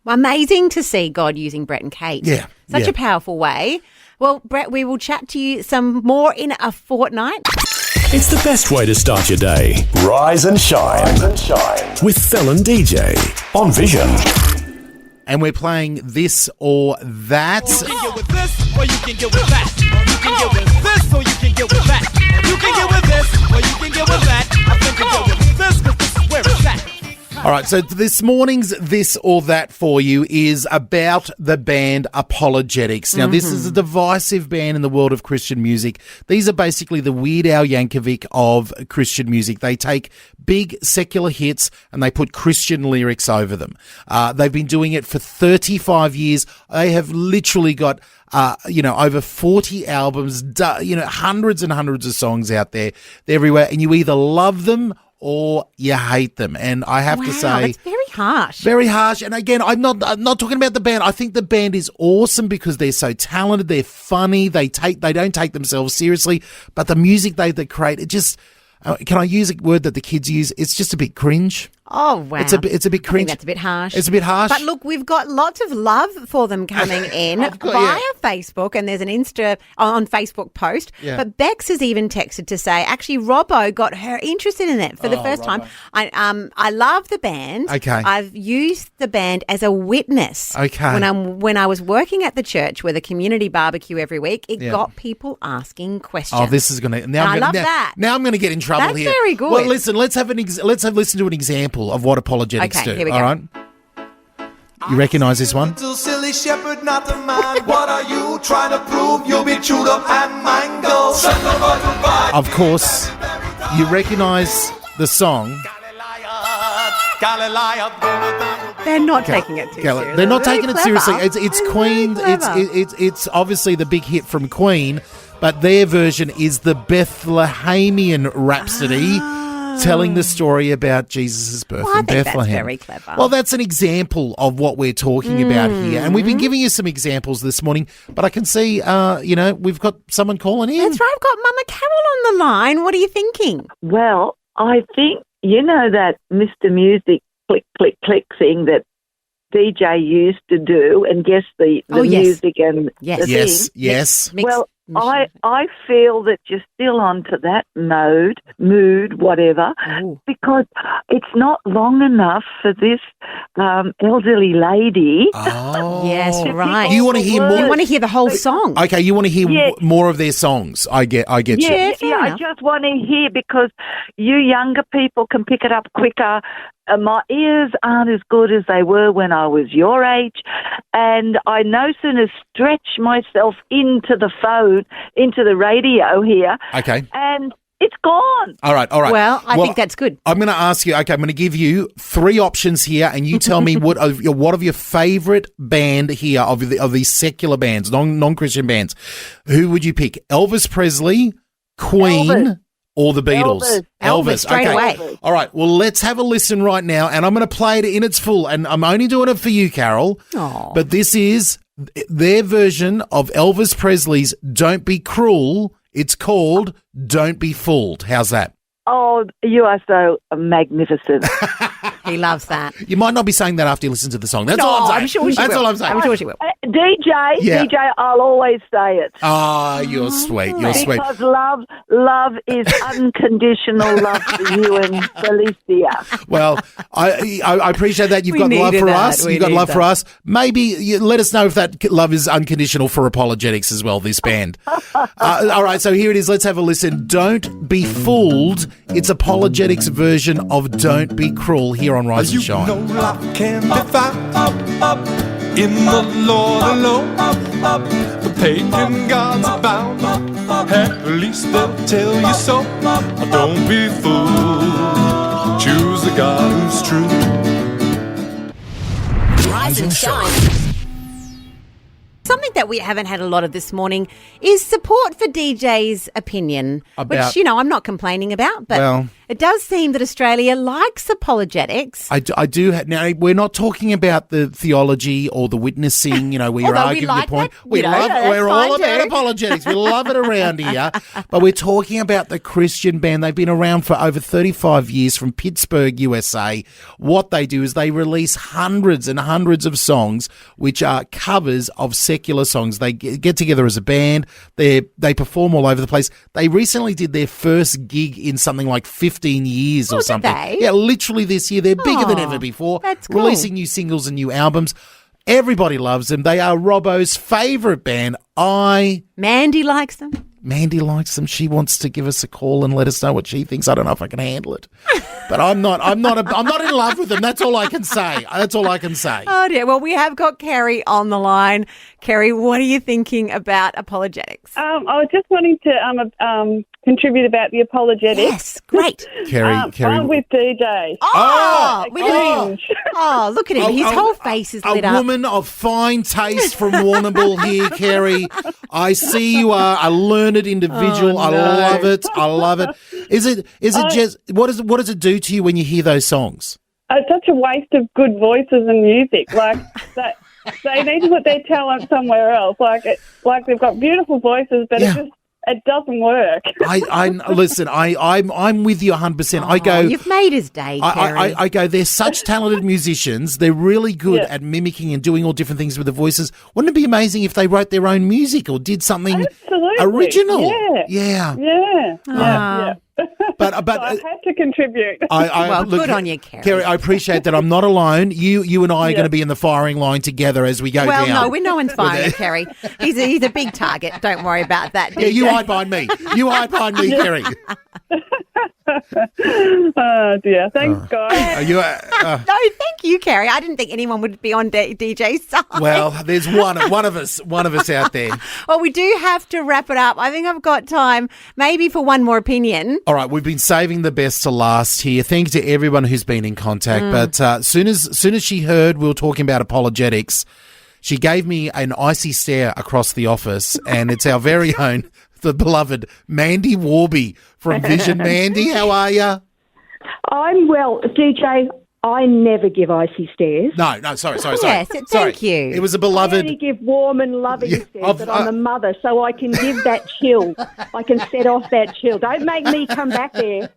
Speaker 2: Amazing to see God using Brett and Kate.
Speaker 3: Yeah.
Speaker 2: Such a powerful way. Well, Brett, we will chat to you some more in a fortnight.
Speaker 5: It's the best way to start your day. Rise and shine. With Fel and DJ on Vision.
Speaker 3: And we're playing This or That.
Speaker 6: You can get with this, or you can get with that. You can get with this, or you can get with that. You can get with this, or you can get with that. I think you get with this, because this is where it's at.
Speaker 3: All right, so this morning's This or That for you is about the band Apologetics. Now, this is a divisive band in the world of Christian music. These are basically the Weird Al Yankovic of Christian music. They take big secular hits and they put Christian lyrics over them. They've been doing it for 35 years. They have literally got over 40 albums, hundreds and hundreds of songs out there. They're everywhere, and you either love them or you hate them. And I have to say,
Speaker 2: that's very harsh.
Speaker 3: Very harsh. And again, I'm not talking about the band. I think the band is awesome because they're so talented, they're funny, they don't take themselves seriously, but the music they create, it just can I use a word that the kids use? It's just a bit cringe.
Speaker 2: Oh, wow.
Speaker 3: It's a bit cringe.
Speaker 2: I think that's a bit harsh.
Speaker 3: It's a bit harsh.
Speaker 2: But look, we've got lots of love for them coming in via Facebook, and there's an Insta on Facebook post. Yeah. But Bex has even texted to say, actually, Robbo got her interested in it for the first time. I love the band.
Speaker 3: Okay.
Speaker 2: I've used the band as a witness.
Speaker 3: Okay.
Speaker 2: When I was working at the church with a community barbecue every week, it got people asking questions.
Speaker 3: Oh, this is going to...
Speaker 2: I love that.
Speaker 3: Now I'm going to get in trouble here.
Speaker 2: That's very good.
Speaker 3: Well, listen, let's listen to an example of what apologetics do.
Speaker 2: Here we go.
Speaker 3: All right? You recognise this one?
Speaker 6: Little silly shepherd, not a man. What are you trying to prove? You'll be chewed up and mangled.
Speaker 3: Of course, you recognise the song.
Speaker 2: They're not taking it too seriously.
Speaker 3: They're not taking it seriously. It's Queen.
Speaker 2: Very
Speaker 3: It's obviously the big hit from Queen, but their version is the Bethlehemian Rhapsody. Telling the story about Jesus' birth in Bethlehem.
Speaker 2: That's very clever.
Speaker 3: Well, that's an example of what we're talking about here. And we've been giving you some examples this morning, but I can see, we've got someone calling in.
Speaker 2: That's right. I've got Mama Carol on the line. What are you thinking?
Speaker 8: Well, I think, that Mr. Music click, click, click thing that DJ used to do and guess the music and the thing.
Speaker 3: Yes.
Speaker 8: Well, I feel that you're still onto that mood, whatever, because it's not long enough for this elderly lady.
Speaker 3: Oh,
Speaker 2: Yes, right.
Speaker 3: You want to hear more?
Speaker 2: You want to hear the whole song.
Speaker 3: Okay, you want to hear more of their songs. I get you.
Speaker 8: Yeah,
Speaker 2: fair
Speaker 8: I
Speaker 2: enough.
Speaker 8: just want to hear because you younger people can pick it up quicker. My ears aren't as good as they were when I was your age, and I no sooner stretch myself into the phone, into the radio here,
Speaker 3: Okay.
Speaker 8: and it's gone.
Speaker 3: All right.
Speaker 2: Well, I think that's good.
Speaker 3: I'm going to ask you. Okay, I'm going to give you 3 options here, and you tell me what of your favourite band here of these secular bands, non-Christian bands. Who would you pick? Elvis Presley, Queen,
Speaker 8: Elvis.
Speaker 3: or the Beatles?
Speaker 2: Elvis, straight away.
Speaker 3: All right. Well, let's have a listen right now, and I'm going to play it in its full. And I'm only doing it for you, Carol.
Speaker 2: Aw.
Speaker 3: But this is their version of Elvis Presley's "Don't Be Cruel." It's called "Don't Be Fooled." How's that?
Speaker 8: Oh, you are so magnificent.
Speaker 2: He loves that.
Speaker 3: You might not be saying that after you listen to the song. That's
Speaker 2: No,
Speaker 3: all I'm saying.
Speaker 2: I'm sure she
Speaker 3: That's
Speaker 2: will.
Speaker 3: all I'm saying.
Speaker 2: I'm sure she will.
Speaker 3: Yeah.
Speaker 8: DJ, I'll always say it.
Speaker 3: Ah, you're sweet. You're sweet.
Speaker 8: Because love is unconditional love for you and Felicia.
Speaker 3: Well, I appreciate that. You've
Speaker 2: We
Speaker 3: got love
Speaker 2: needed
Speaker 3: for
Speaker 2: that.
Speaker 3: us.
Speaker 2: We
Speaker 3: You've got
Speaker 2: need
Speaker 3: love for
Speaker 2: that.
Speaker 3: us. Maybe let us know if that love is unconditional for Apologetics as well, this band. All right, so here it is. Let's have a listen. Don't Be Fooled. It's Apologetics' version of Don't Be Cruel here on Rise and Shine.
Speaker 6: You know life can be found in the Lord alone. The pagan gods abound. At least they'll tell you so. Don't be fooled. Choose the God who's true.
Speaker 1: Rise and shine.
Speaker 2: Something that we haven't had a lot of this morning is support for DJ's opinion,
Speaker 3: About-
Speaker 2: which, I'm not complaining about, but
Speaker 3: Well-
Speaker 2: it does seem that Australia likes apologetics.
Speaker 3: I do. Now, we're not talking about the theology or the witnessing, where you're
Speaker 2: Although we
Speaker 3: arguing
Speaker 2: like
Speaker 3: your point.
Speaker 2: that, you know, that's
Speaker 3: We're all
Speaker 2: fine
Speaker 3: about
Speaker 2: too.
Speaker 3: apologetics. We love it around here. But we're talking about the Christian band. They've been around for over 35 years from Pittsburgh, USA. What they do is they release hundreds and hundreds of songs, which are covers of secular songs. They get together as a band. They perform all over the place. They recently did their first gig in something like 15 years or
Speaker 2: did
Speaker 3: something.
Speaker 2: they?
Speaker 3: Yeah, literally this year. They're bigger than
Speaker 2: Aw,
Speaker 3: ever before.
Speaker 2: that's cool.
Speaker 3: Releasing new singles and new albums. Everybody loves them. They are Robbo's favourite band.
Speaker 2: Mandy likes them.
Speaker 3: Mandy likes them. She wants to give us a call and let us know what she thinks. I don't know if I can handle it, but I'm not in love with them. That's all I can say.
Speaker 2: Oh dear. Well, we have got Kerry on the line. Kerry, what are you thinking about apologetics?
Speaker 9: I was just wanting to contribute about the apologetics.
Speaker 2: Yes, great.
Speaker 3: Kerry,
Speaker 9: I'm with DJ.
Speaker 2: Oh, we
Speaker 9: Cringe.
Speaker 2: Oh, look at him. His whole face is lit
Speaker 3: a
Speaker 2: up.
Speaker 3: woman of fine taste from Warrnambool here, Kerry. I see you are a learned individual.
Speaker 2: Oh, no.
Speaker 3: I love it. Is it just what does it do to you when you hear those songs?
Speaker 9: It's such a waste of good voices and music. Like that, they need to put their talent somewhere else. Like they've got beautiful voices, but
Speaker 3: Yeah.
Speaker 9: it doesn't work.
Speaker 3: Listen. I'm with you 100%. I go.
Speaker 2: You've made his day, Kerry.
Speaker 3: I go, they're such talented musicians. They're really good
Speaker 9: Yeah.
Speaker 3: at mimicking and doing all different things with the voices. Wouldn't it be amazing if they wrote their own music or did something
Speaker 9: Absolutely.
Speaker 3: original?
Speaker 9: Yeah.
Speaker 3: Yeah.
Speaker 9: Yeah.
Speaker 3: But
Speaker 9: So I had to contribute.
Speaker 2: Well, good on you, Kerry.
Speaker 3: Kerry, I appreciate that. I'm not alone. You and I are going to be in the firing line together as we go
Speaker 2: Well,
Speaker 3: down.
Speaker 2: no, we're no one's firing Kerry. He's a big target. Don't worry about that.
Speaker 3: Yeah, you
Speaker 2: DJ.
Speaker 3: hide behind me. You hide behind me, Kerry.
Speaker 9: Oh, dear. Thanks, guys.
Speaker 3: Are you,
Speaker 2: No, thank you, Kerry. I didn't think anyone would be on DJ's side.
Speaker 3: well, there's one of us out there.
Speaker 2: Well, we do have to wrap it up. I think I've got time maybe for one more opinion.
Speaker 3: All right, we've been saving the best to last here. Thank you to everyone who's been in contact. But soon as she heard we were talking about apologetics, she gave me an icy stare across the office, and it's our very own, the beloved Mandy Warby from Vision. Mandy, how are you?
Speaker 10: I'm well, DJ. I never give icy stares.
Speaker 3: No, sorry.
Speaker 2: Yes, thank you.
Speaker 3: It was a
Speaker 10: I
Speaker 3: beloved.
Speaker 10: only give warm and loving
Speaker 3: Yeah,
Speaker 10: stares, but I'm a mother, so I can give that chill. I can set off that chill. Don't make me come back there.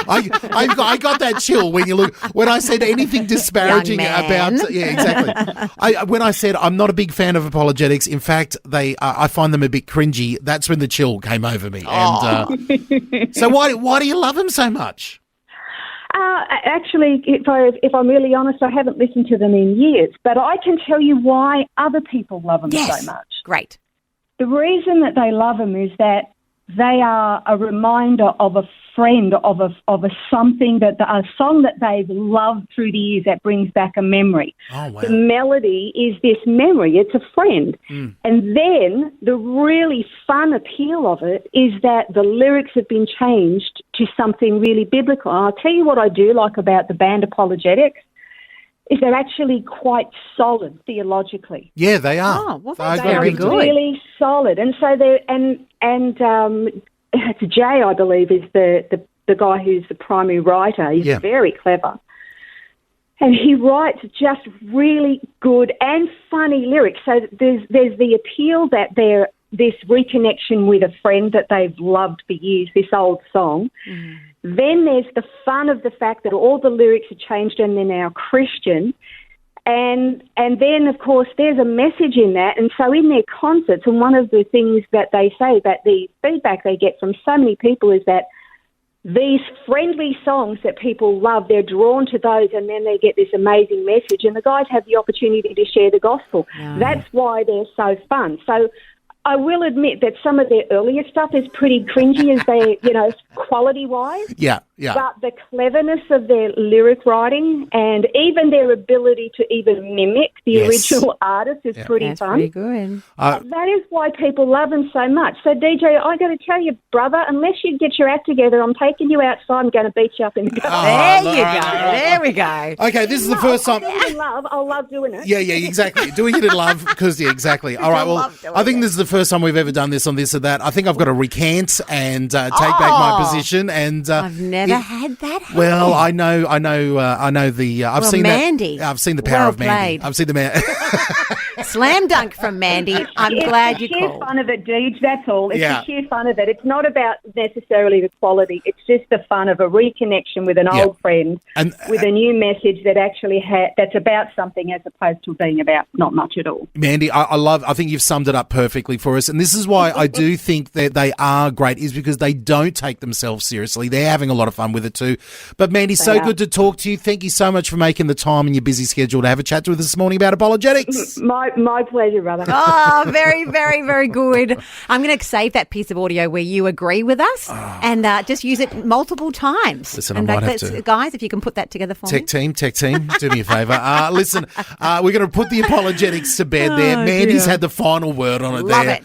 Speaker 3: I got that chill when I said anything disparaging
Speaker 2: Young man.
Speaker 3: about. Yeah, exactly. When I said I'm not a big fan of apologetics. In fact, I find them a bit cringy. That's when the chill came over me. And so why do you love them so much?
Speaker 10: Actually, if I'm really honest, I haven't listened to them in years, but I can tell you why other people love them so much.
Speaker 2: Great.
Speaker 10: The reason that they love them is that they are a reminder of a friend, of a something a song that they've loved through the years that brings back a memory.
Speaker 3: Oh, wow.
Speaker 10: The melody is this memory. It's a friend. And then the really fun appeal of it is that the lyrics have been changed to something really biblical. And I'll tell you what I do like about the band Apologetics is they're actually quite solid theologically.
Speaker 3: Yeah, they are.
Speaker 2: Oh, well,
Speaker 3: I
Speaker 2: that's
Speaker 3: agree.
Speaker 2: very good.
Speaker 10: Really solid. And so they're it's Jay, I believe, is the guy who's the primary writer. He's very clever. And he writes just really good and funny lyrics. So there's the appeal that they're this reconnection with a friend that they've loved for years, this old song. Then there's the fun of the fact that all the lyrics are changed and they're now Christian. And then, of course, there's a message in that. And so in their concerts, and one of the things that they say, that the feedback they get from so many people is that these friendly songs that people love, they're drawn to those, and then they get this amazing message. And the guys have the opportunity to share the gospel. That's why they're so fun. So I will admit that some of their earlier stuff is pretty cringy as they, quality-wise.
Speaker 3: Yeah.
Speaker 10: But the cleverness of their lyric writing and even their ability to even mimic the original artist is pretty
Speaker 2: That's
Speaker 10: fun.
Speaker 2: pretty good.
Speaker 10: That is why people love them so much. So, DJ, I got to tell you, brother, unless you get your act together, I'm taking you outside. I'm going to beat you up in the garden.
Speaker 2: There you go. There we go.
Speaker 3: Okay, this is the first time.
Speaker 10: I'll love doing it.
Speaker 3: Yeah, exactly. Doing it in love, because, exactly. All right, well, I think this is the first time we've ever done this on this or that. I think I've got to recant and take back my position. And
Speaker 2: I've never had that happen.
Speaker 3: well, I know the. I've seen
Speaker 2: Mandy.
Speaker 3: that. I've seen the power of Mandy.
Speaker 2: played.
Speaker 3: I've seen the man.
Speaker 2: Slam dunk from Mandy. I'm glad you
Speaker 10: It's the sheer
Speaker 2: called.
Speaker 10: fun of it, Deej, that's all. It's
Speaker 3: Yeah.
Speaker 10: the sheer fun of it. It's not about necessarily the quality. It's just the fun of a reconnection with an old friend
Speaker 3: And
Speaker 10: with a new message that actually that's about something as opposed to being about not much at all.
Speaker 3: Mandy, I think you've summed it up perfectly for us. And this is why I do think that they are great, is because they don't take themselves seriously. They're having a lot of fun with it too. But Mandy, so good to talk to you. Thank you so much for making the time in your busy schedule to have a chat with us this morning about apologetics.
Speaker 10: My pleasure, brother.
Speaker 2: Oh, very, very, very good. I'm going to save that piece of audio where you agree with us and just use it multiple times.
Speaker 3: Listen,
Speaker 2: and
Speaker 3: I might have to.
Speaker 2: Guys, if you can put that together for me.
Speaker 3: Tech team, do me a favour. Listen, we're going to put the apologetics to bed there. Mandy's had the final word on it
Speaker 2: Love
Speaker 3: there.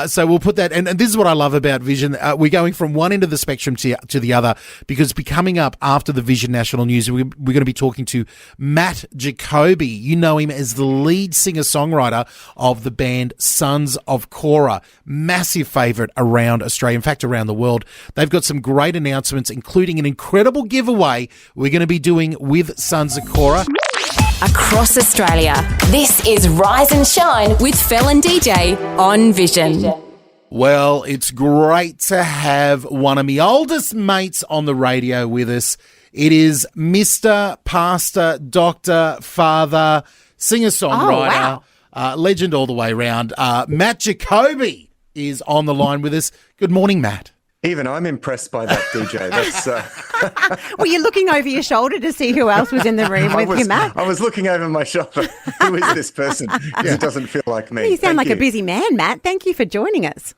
Speaker 2: it.
Speaker 3: So we'll put that, and this is what I love about Vision. We're going from one end of the spectrum to the other, because coming up after the Vision National News, we're going to be talking to Matt Jacoby. You know him as the lead singer-songwriter of the band Sons of Korah. Massive favourite around Australia, in fact, around the world. They've got some great announcements, including an incredible giveaway we're going to be doing with Sons of Korah.
Speaker 1: Across Australia, this is Rise and Shine with Fel and DJ on Vision.
Speaker 3: Well, it's great to have one of my oldest mates on the radio with us. It is Mr. Pastor, Doctor, Father, singer-songwriter, legend all the way around. Matt Jacoby is on the line with us. Good morning, Matt.
Speaker 11: Even I'm impressed by that, DJ. That's,
Speaker 2: Were you looking over your shoulder to see who else was in the room with you, Matt?
Speaker 11: I was looking over my shoulder. Who is this person? Because it doesn't feel like me.
Speaker 2: You sound
Speaker 11: Thank
Speaker 2: like a busy man, Matt. Thank you for joining us.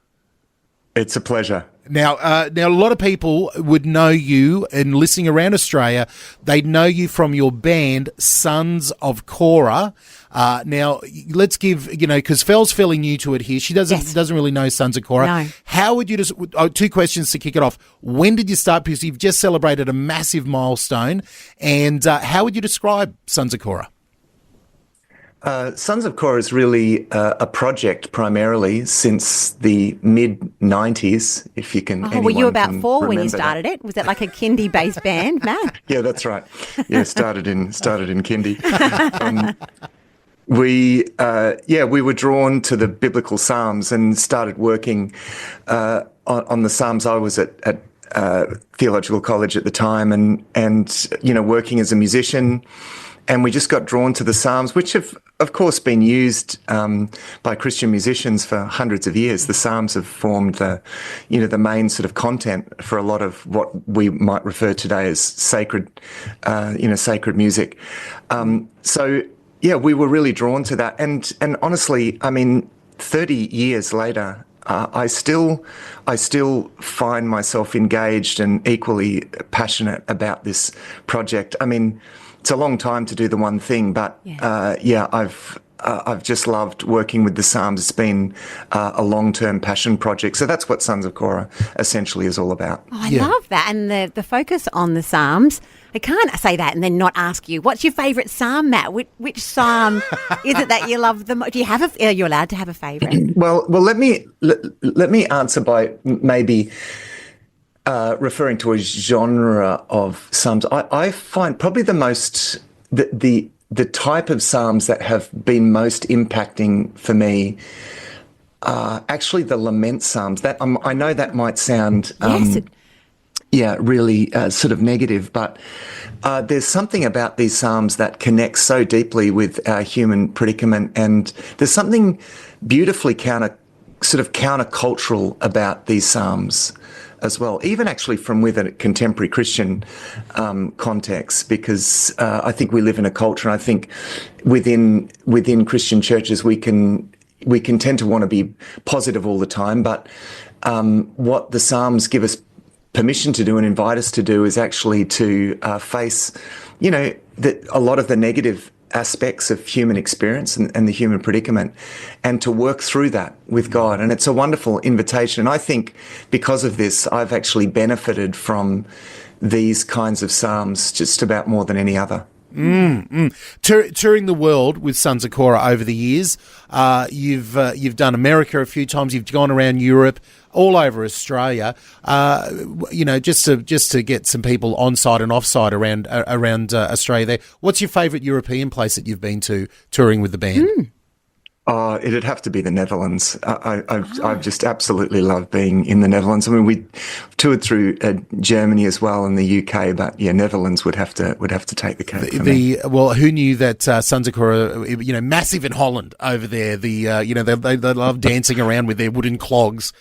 Speaker 11: It's a pleasure.
Speaker 3: Now, a lot of people would know you, and listening around Australia, they'd know you from your band Sons of Korah. Now, let's give, because Fel's fairly new to it here. She doesn't really know Sons of Korah.
Speaker 2: No.
Speaker 3: How would you just, two questions to kick it off. When did you start? Because you've just celebrated a massive milestone. And how would you describe Sons of Korah?
Speaker 11: Sons of Korah is really a project primarily since the mid-90s, if you can.
Speaker 2: Were you about 4 when you
Speaker 11: remember
Speaker 2: started it? Was it like a kindy-based band, Matt?
Speaker 11: Yeah, that's right. Yeah, started in kindy. We were drawn to the biblical Psalms and started working on the Psalms. I was at theological college at the time, and working as a musician. And we just got drawn to the Psalms, which have, of course, been used by Christian musicians for hundreds of years. The Psalms have formed the main sort of content for a lot of what we might refer today as sacred music. We were really drawn to that. And honestly, 30 years later, I still find myself engaged and equally passionate about this project. It's a long time to do the one thing, but I've just loved working with the Psalms. It's been a long-term passion project. So that's what Sons of Korah essentially is all about.
Speaker 2: Oh, I love that. And the focus on the Psalms. I can't say that and then not ask you, what's your favourite Psalm, Matt? Which Psalm is it that you love the most? Do you have are you allowed to have a favourite?
Speaker 11: Well, let me answer by maybe referring to a genre of Psalms. I find probably the most the type of Psalms that have been most impacting for me are actually the lament Psalms. That I know that might sound really sort of negative, but there's something about these Psalms that connects so deeply with our human predicament, and there's something beautifully countercultural about these Psalms as well, even actually from within a contemporary Christian context, because I think we live in a culture, and I think within Christian churches we can tend to want to be positive all the time, but what the Psalms give us permission to do and invite us to do is actually to face, a lot of the negative aspects of human experience and the human predicament, and to work through that with God. And it's a wonderful invitation. And I think because of this, I've actually benefited from these kinds of Psalms just about more than any other.
Speaker 3: Touring the world with Sons of Korah over the years, you've done America a few times. You've gone around Europe, all over Australia. Just to get some people on site and off site around Australia. There, what's your favourite European place that you've been to touring with the band?
Speaker 11: It'd have to be the Netherlands. I've just absolutely loved being in the Netherlands. We toured through Germany as well and the UK, but Netherlands would have to take the cake for me.
Speaker 3: Well, who knew that Sons of Korah, massive in Holland over there. They love dancing around with their wooden clogs.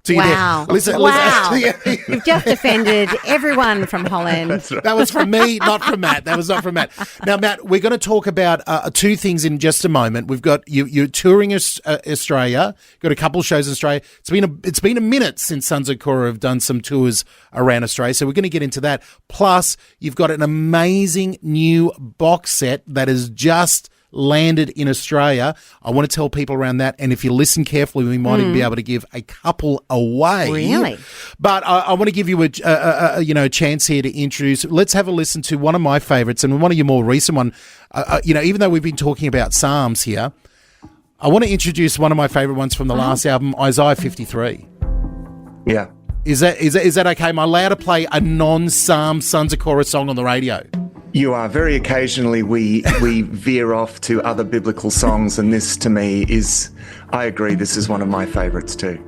Speaker 2: Wow. Wow. You've just offended everyone from Holland.
Speaker 3: Right. That was from me, not from Matt. That was not from Matt. Now, Matt, we're going to talk about two things in just a moment. We've got you're touring Australia, got a couple of shows in Australia. It's been a minute since Sons of Korah have done some tours around Australia, so we're going to get into that. Plus, you've got an amazing new box set that is just landed in Australia. I want to tell people around that, and if you listen carefully, we might even be able to give a couple away.
Speaker 2: Really?
Speaker 3: But I want to give you a chance here to introduce. Let's have a listen to one of my favourites and one of your more recent one. Even though we've been talking about Psalms here, I want to introduce one of my favourite ones from the last album, Isaiah 53.
Speaker 11: Yeah.
Speaker 3: Is that okay? Am I allowed to play a non-Psalm Sons of Korah song on the radio?
Speaker 11: You are. Very occasionally we veer off to other biblical songs, and this to me is, I agree, this is one of my favourites too.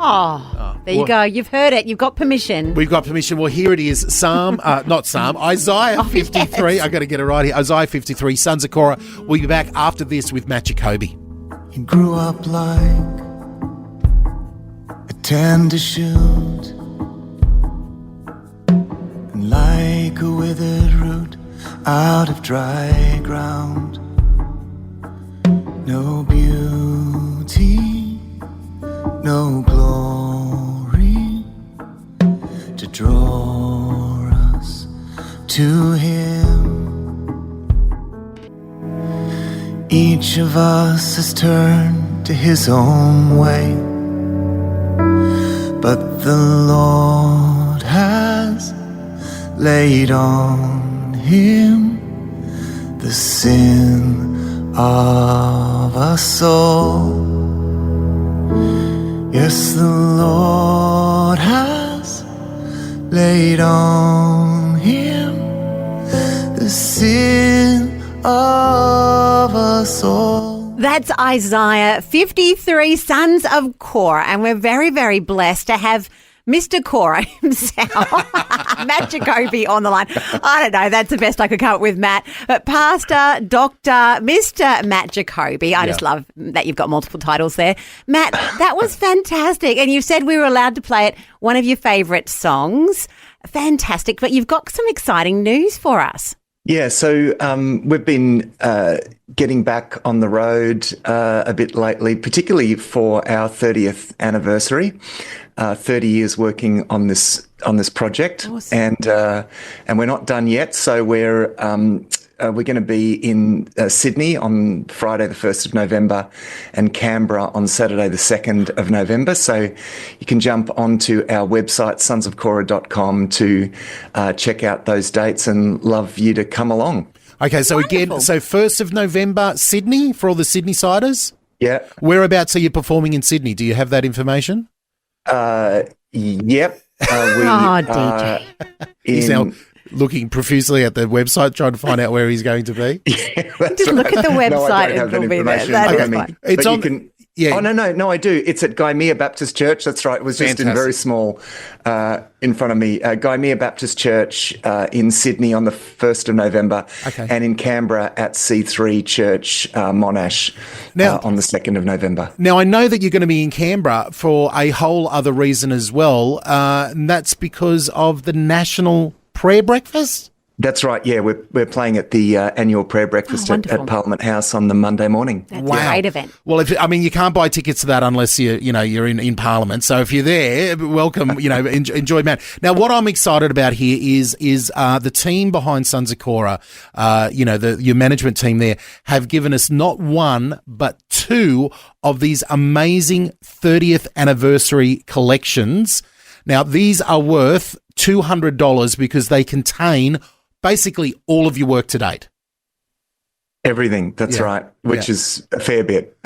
Speaker 2: There you go. You've heard it. You've got permission.
Speaker 3: We've got permission. Well, here it is. Isaiah 53. Yes. I got to get it right here. Isaiah 53, Sons of Korah. We'll be back after this with Matt Jacoby.
Speaker 6: He grew up like a tender shoot, and like a withered root out of dry ground. No beauty, no glory to draw us to Him. Each of us has turned to his own way, but the Lord has laid on Him the sin
Speaker 12: of a soul. Yes, the Lord has laid on him the sin of us all.
Speaker 2: That's Isaiah 53, Sons of Korah, and we're very, very blessed to have Mr. Korah himself, Matt Jacoby, on the line. I don't know, that's the best I could come up with, Matt. But Pastor, Dr. Mr. Matt Jacoby, I just love that you've got multiple titles there. Matt, that was fantastic. And you said we were allowed to play it, one of your favourite songs. Fantastic. But you've got some exciting news for us.
Speaker 11: Yeah, so we've been getting back on the road a bit lately, particularly for our 30th anniversary. 30 years working on this project, awesome. And we're not done yet. So we're going to be in Sydney on Friday the 1st of November and Canberra on Saturday the 2nd of November. So you can jump onto our website, sonsofkorah.com, to check out those dates, and love you to come along.
Speaker 3: Okay, so again, so 1st of November, Sydney, for all the Sydney siders?
Speaker 11: Yeah.
Speaker 3: Whereabouts are you performing in Sydney? Do you have that information?
Speaker 11: Yep.
Speaker 2: DJ.
Speaker 3: He's now looking profusely at the website, trying to find out where he's going to be.
Speaker 11: Yeah,
Speaker 2: just look at the website and it'll be there. That is fine.
Speaker 3: It's on. Yeah.
Speaker 11: Oh, no, I do. It's at Gaimea Baptist Church. That's right. It was just in very small in front of me. Gaimea Baptist Church in Sydney on the 1st of November, and in Canberra at C3 Church, Monash, on the 2nd of November.
Speaker 3: Now, I know that you're going to be in Canberra for a whole other reason as well, and that's because of the National Prayer Breakfast?
Speaker 11: That's right. Yeah, we're playing at the annual prayer breakfast at Parliament House on the Monday morning.
Speaker 2: That's a great event.
Speaker 3: Well, you can't buy tickets to that unless you're in Parliament. So if you're there, welcome. Enjoy, man. Now, what I'm excited about here is the team behind Sons of Korah. Your management team there have given us not one but two of these amazing 30th anniversary collections. Now, these are worth $200 because they contain basically all of your work to date.
Speaker 11: Everything, that's right, which is a fair bit.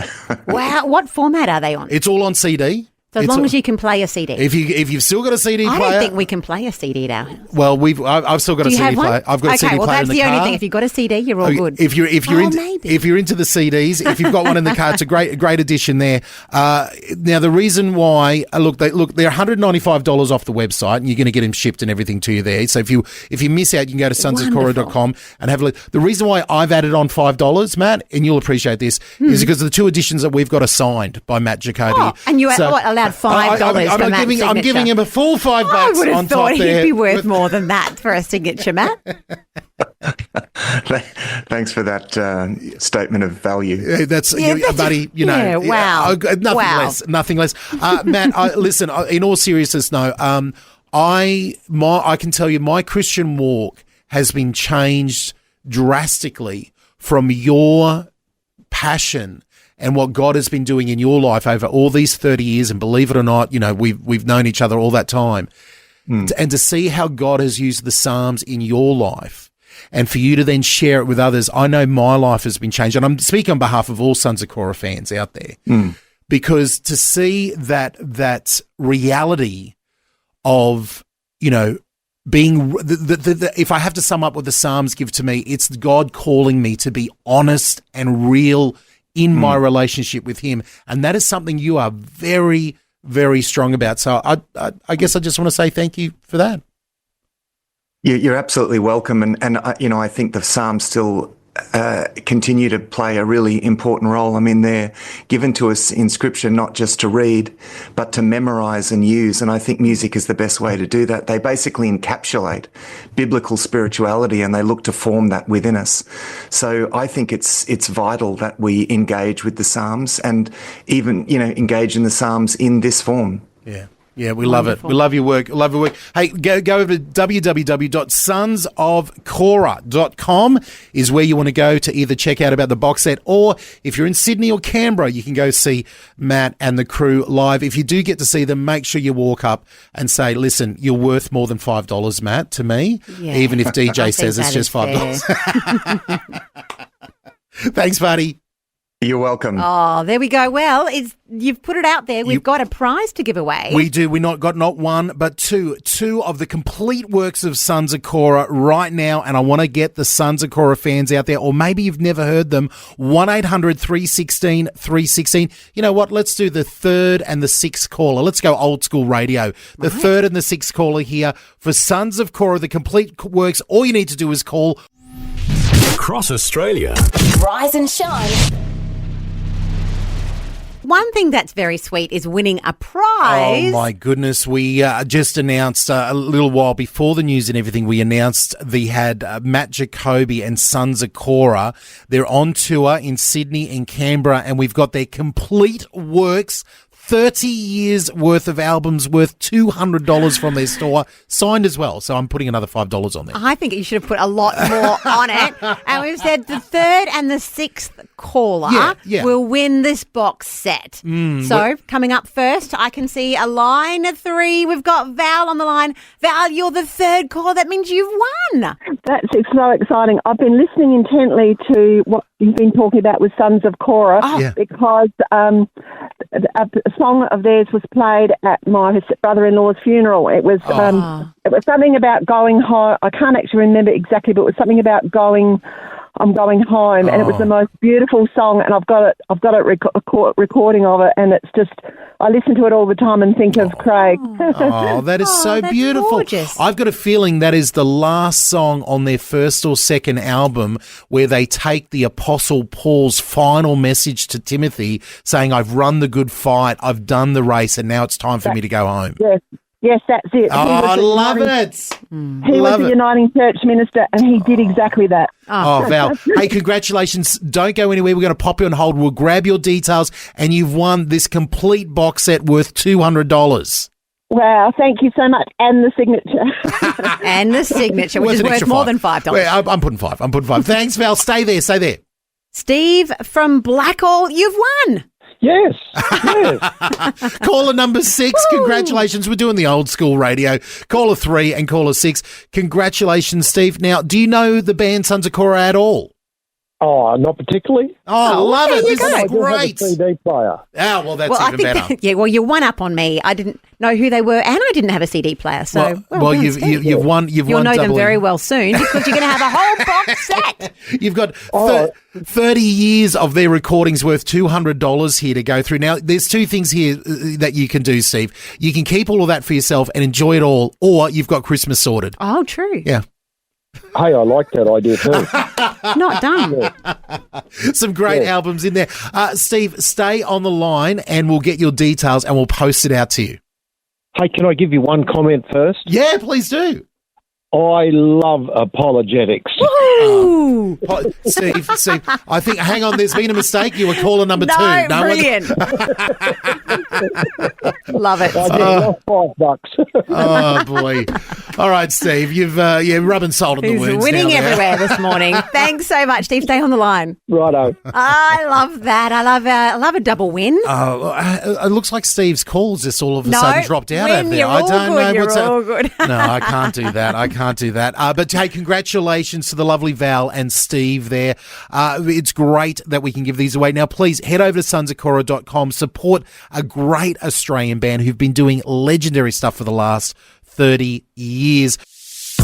Speaker 2: Wow, what format are they on?
Speaker 3: It's all on CD.
Speaker 2: So as long as you can play a CD.
Speaker 3: If you've still got a CD player.
Speaker 2: I don't think we can play a CD at our house.
Speaker 3: Well, I've still got a CD player. I've got a CD player in the car.
Speaker 2: Okay, well that's the only thing. If you've got a CD, you're all good.
Speaker 3: If you're into the CDs, if you've got one in the car, it's a great addition there. Now the reason why they're $195 off the website, and you're going to get them shipped and everything to you there. So if you miss out, you can go to sonsofkorah.com and have a look. The reason why I've added on $5, Matt, and you'll appreciate this, is because of the two editions that we've got are signed by Matt Jacoby.
Speaker 2: Oh, and you allowed $5
Speaker 3: I'm giving him a full $5
Speaker 2: I would have
Speaker 3: on
Speaker 2: thought
Speaker 3: top
Speaker 2: he'd
Speaker 3: there.
Speaker 2: be worth more than that for a signature, Matt.
Speaker 11: Thanks for that statement of value.
Speaker 3: Buddy.
Speaker 2: Wow.
Speaker 3: Nothing less. Matt, listen. In all seriousness, no. I can tell you, my Christian walk has been changed drastically from your passion and what God has been doing in your life over all these 30 years. And believe it or not, we've known each other all that time. And to see how God has used the Psalms in your life and for you to then share it with others, I know my life has been changed. And I'm speaking on behalf of all Sons of Korah fans out there, because to see that reality of, being if I have to sum up what the Psalms give to me, it's God calling me to be honest and real in my relationship with him. And that is something you are very, very strong about. So I guess I just want to say thank you for that.
Speaker 11: You're absolutely welcome. And I think the Psalms still continue to play a really important role. I mean, they're given to us in Scripture not just to read, but to memorize and use. And I think music is the best way to do that. They basically encapsulate biblical spirituality and they look to form that within us. So I think it's vital that we engage with the Psalms and even, engage in the Psalms in this form.
Speaker 3: Yeah. Yeah, we love it. We love your work. Hey, go over to www.sonsofkorah.com is where you want to go to either check out about the box set, or if you're in Sydney or Canberra, you can go see Matt and the crew live. If you do get to see them, make sure you walk up and say, listen, you're worth more than $5, Matt, to me, even if DJ says it's just $5. Thanks, buddy.
Speaker 11: You're welcome.
Speaker 2: Oh, there we go. Well, you've put it out there. We've got a prize to give away.
Speaker 3: We do. We got not one, but two. Two of the complete works of Sons of Korah right now, and I want to get the Sons of Korah fans out there, or maybe you've never heard them. 1-800-316-316. You know what? Let's do the third and the sixth caller. Let's go old school radio. The third and the sixth caller here for Sons of Korah, the complete works. All you need to do is call.
Speaker 5: Across Australia.
Speaker 1: Rise and shine.
Speaker 2: One thing that's very sweet is winning a prize.
Speaker 3: Oh, my goodness. We just announced a little while before the news and everything, we announced they had Matt Jacoby and Sons of Korah. They're on tour in Sydney and Canberra, and we've got their complete works, 30 years worth of albums worth $200 from their store, signed as well. So I'm putting another $5 on there.
Speaker 2: I think you should have put a lot more on it. And we've said the third and the sixth caller will win this box set. So coming up first, I can see a line of 3. We've got Val on the line. Val, you're the third caller. That means you've won.
Speaker 13: That's so exciting. I've been listening intently to what you've been talking about with Sons of Korah because a song of theirs was played at my brother-in-law's funeral. It was something about going home. I can't actually remember exactly, but it was something about I'm going home, and it was the most beautiful song. And I've got a recording of it, and it's just I listen to it all the time and think of Craig.
Speaker 3: That is so beautiful.
Speaker 2: Gorgeous.
Speaker 3: I've got a feeling that is the last song on their first or second album where they take the Apostle Paul's final message to Timothy, saying, "I've run the good fight, I've done the race, and now it's time for me to go home."
Speaker 13: Yes, that's it.
Speaker 3: I love it.
Speaker 13: He was a Uniting Church minister, and he did exactly that.
Speaker 3: Oh, Val. Hey, congratulations. Don't go anywhere. We're going to pop you on hold. We'll grab your details, and you've won this complete box set worth $200.
Speaker 13: Wow, thank you so much. And the signature.
Speaker 2: And the signature, which is worth more than $5.
Speaker 3: Well, I'm putting 5. Thanks, Val. Stay there.
Speaker 2: Steve from Blackall, you've won.
Speaker 14: Yes.
Speaker 3: Caller number 6, congratulations. We're doing the old school radio. Caller 3 and caller 6, congratulations, Steve. Now, do you know the band Sons of Korah at all?
Speaker 14: Oh, not particularly.
Speaker 3: Oh, love it. This is
Speaker 14: I
Speaker 3: great.
Speaker 14: do have a CD player.
Speaker 3: Oh, well, that's even better.
Speaker 2: You're one up on me. I didn't know who they were, and I didn't have a CD player. So,
Speaker 3: you've won.
Speaker 2: You'll know them very well soon because you're going to have a whole box set.
Speaker 3: You've got 30 years of their recordings worth $200 here to go through. Now, there's two things here that you can do, Steve. You can keep all of that for yourself and enjoy it all, or you've got Christmas sorted.
Speaker 2: Oh, true.
Speaker 3: Yeah.
Speaker 14: Hey, I like that idea too.
Speaker 2: Not done.
Speaker 3: Some great albums in there. Steve, stay on the line and we'll get your details and we'll post it out to you.
Speaker 14: Hey, can I give you one comment first?
Speaker 3: Yeah, please do.
Speaker 14: I love apologetics.
Speaker 2: Woo!
Speaker 3: Steve, I think, hang on, there's been a mistake. You were caller number 2.
Speaker 2: No, brilliant. Love it.
Speaker 14: I lost $5.
Speaker 3: Oh, boy. All right, Steve, you've rubbing salt in the wounds.
Speaker 2: He's winning
Speaker 3: now
Speaker 2: everywhere this morning. Thanks so much, Steve. Stay on the line.
Speaker 14: Righto.
Speaker 2: I love that. I love a double win.
Speaker 3: It looks like Steve's calls just all of a sudden dropped out over there.
Speaker 2: You're all good. You're all good.
Speaker 3: No, I can't do that. But hey, congratulations to the lovely Val and Steve there. It's great that we can give these away. Now, please head over to sonsofkorah.com. Support a great Australian band who've been doing legendary stuff for the last 30 years.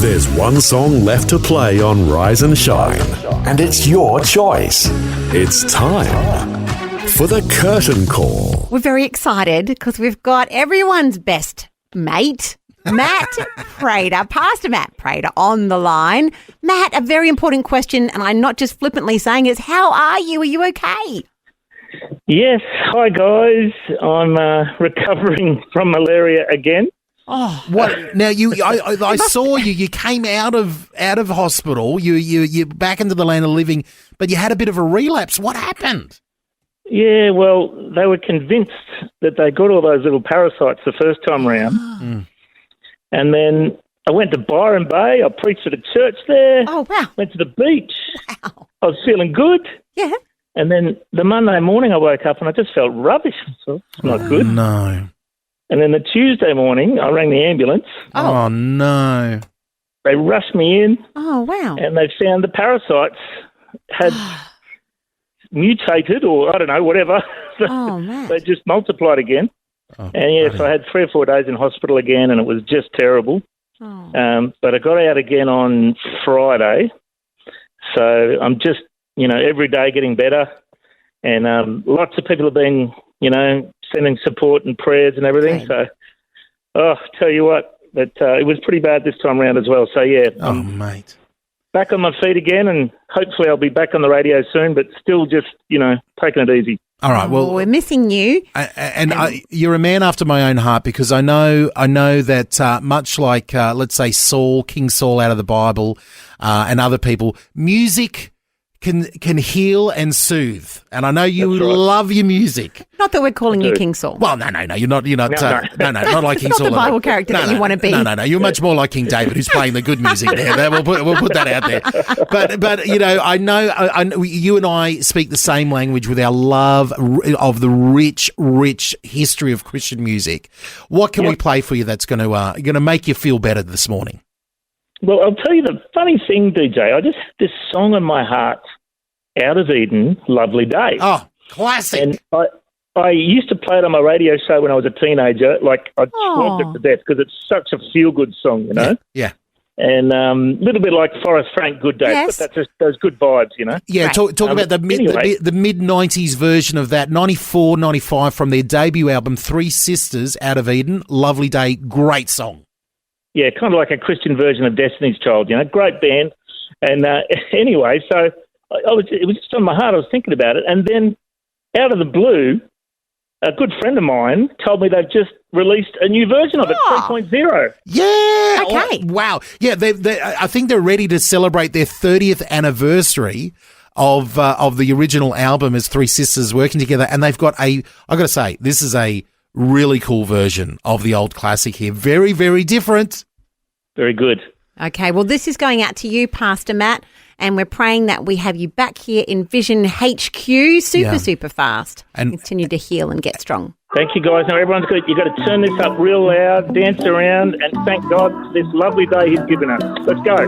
Speaker 5: There's one song left to play on Rise and Shine, and it's your choice. It's time for the curtain call.
Speaker 2: We're very excited because we've got everyone's best mate, Matt Prater, Pastor Matt Prater on the line. Matt, a very important question, and I'm not just flippantly saying it, how are you? Are you okay?
Speaker 15: Yes. Hi, guys. I'm recovering from malaria again.
Speaker 3: Oh, what? Now I saw you. You came out of hospital. You back into the land of living, but you had a bit of a relapse. What happened?
Speaker 15: Yeah, well, they were convinced that they got all those little parasites the first time round. And then I went to Byron Bay. I preached at a church there.
Speaker 2: Oh, wow.
Speaker 15: Went to the beach.
Speaker 2: Wow.
Speaker 15: I was feeling good.
Speaker 2: Yeah.
Speaker 15: And then the Monday morning I woke up and I just felt rubbish. So it's not good.
Speaker 3: No.
Speaker 15: And then the Tuesday morning I rang the ambulance.
Speaker 3: Oh, no.
Speaker 15: They rushed me in.
Speaker 2: Oh, wow.
Speaker 15: And they found the parasites had mutated, or I don't know, whatever.
Speaker 2: Oh, man.
Speaker 15: They just multiplied again.
Speaker 3: Oh,
Speaker 15: and yes, I had 3 or 4 days in hospital again, and it was just terrible.
Speaker 2: Oh.
Speaker 15: But I got out again on Friday. So I'm just, every day getting better. And lots of people have been, sending support and prayers and everything.
Speaker 2: Great.
Speaker 15: So, tell you what, it was pretty bad this time around as well. So, yeah.
Speaker 3: Oh, mate.
Speaker 15: Back on my feet again, and hopefully I'll be back on the radio soon, but still just, taking it easy.
Speaker 3: All right. Well,
Speaker 2: we're missing you.
Speaker 3: And you're a man after my own heart, because I know that much like, let's say, King Saul out of the Bible, and other people, music can heal and soothe. And I know you love your music.
Speaker 2: Not that we're calling you King Saul.
Speaker 3: Well, no, you're not. You're not. No, not like King
Speaker 2: not
Speaker 3: Saul.
Speaker 2: The Bible character that you want to be.
Speaker 3: No. You're much more like King David, who's playing the good music there. We'll put that out there. But I know you and I speak the same language with our love of the rich history of Christian music. What can we play for you that's going to make you feel better this morning?
Speaker 15: Well, I'll tell you the funny thing, DJ. I just had this song in my heart, Out of Eden, Lovely Day.
Speaker 3: Oh, classic.
Speaker 15: And I used to play it on my radio show when I was a teenager. Like, I swamped it to death because it's such a feel-good song,
Speaker 3: Yeah.
Speaker 15: And a little bit like Forrest Frank, Good Day.
Speaker 2: Yes.
Speaker 15: But that's just those good vibes,
Speaker 3: Yeah,
Speaker 2: Right.
Speaker 3: talk about the mid-90s version of that, 94, 95, from their debut album, Three Sisters, Out of Eden, Lovely Day, great song.
Speaker 15: Yeah, kind of like a Christian version of Destiny's Child, great band. And anyway, so it was just on my heart. I was thinking about it. And then out of the blue, a good friend of mine told me they've just released a new version of it, 3.0.
Speaker 3: Yeah.
Speaker 2: Okay.
Speaker 3: Wow. Yeah, I think they're ready to celebrate their 30th anniversary of the original album as Three Sisters working together. And they've got I got to say, this is a really cool version of the old classic here. Very, very different.
Speaker 15: Very good.
Speaker 2: Okay, well, this is going out to you, Pastor Matt, and we're praying that we have you back here in Vision HQ super fast and continue to heal and get strong.
Speaker 15: Thank you, guys. Now, everyone's good. You've got to turn this up real loud, dance around, and thank God for this lovely day He's given us. Let's go.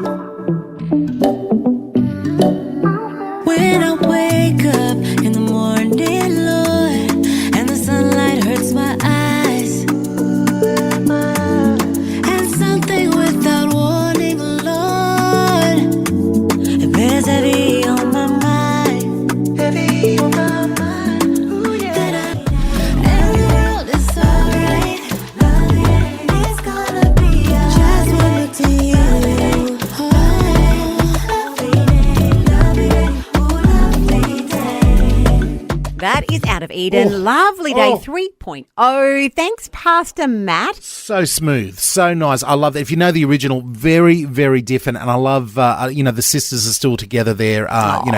Speaker 16: When I wake up in the morning, Lord, and the sunlight hurts my eyes, and something without warning, Lord, it bears heavy on my mind, heavy on my mind. Ooh, yeah. And the world is alright, nothing is gonna be alright. Just wanna look to you.
Speaker 2: That is Out of Eden. Lovely Day 3.0. Thanks, Pastor Matt.
Speaker 3: So smooth, so nice. I love that. If you know the original, very, very different. And I love, the sisters are still together there,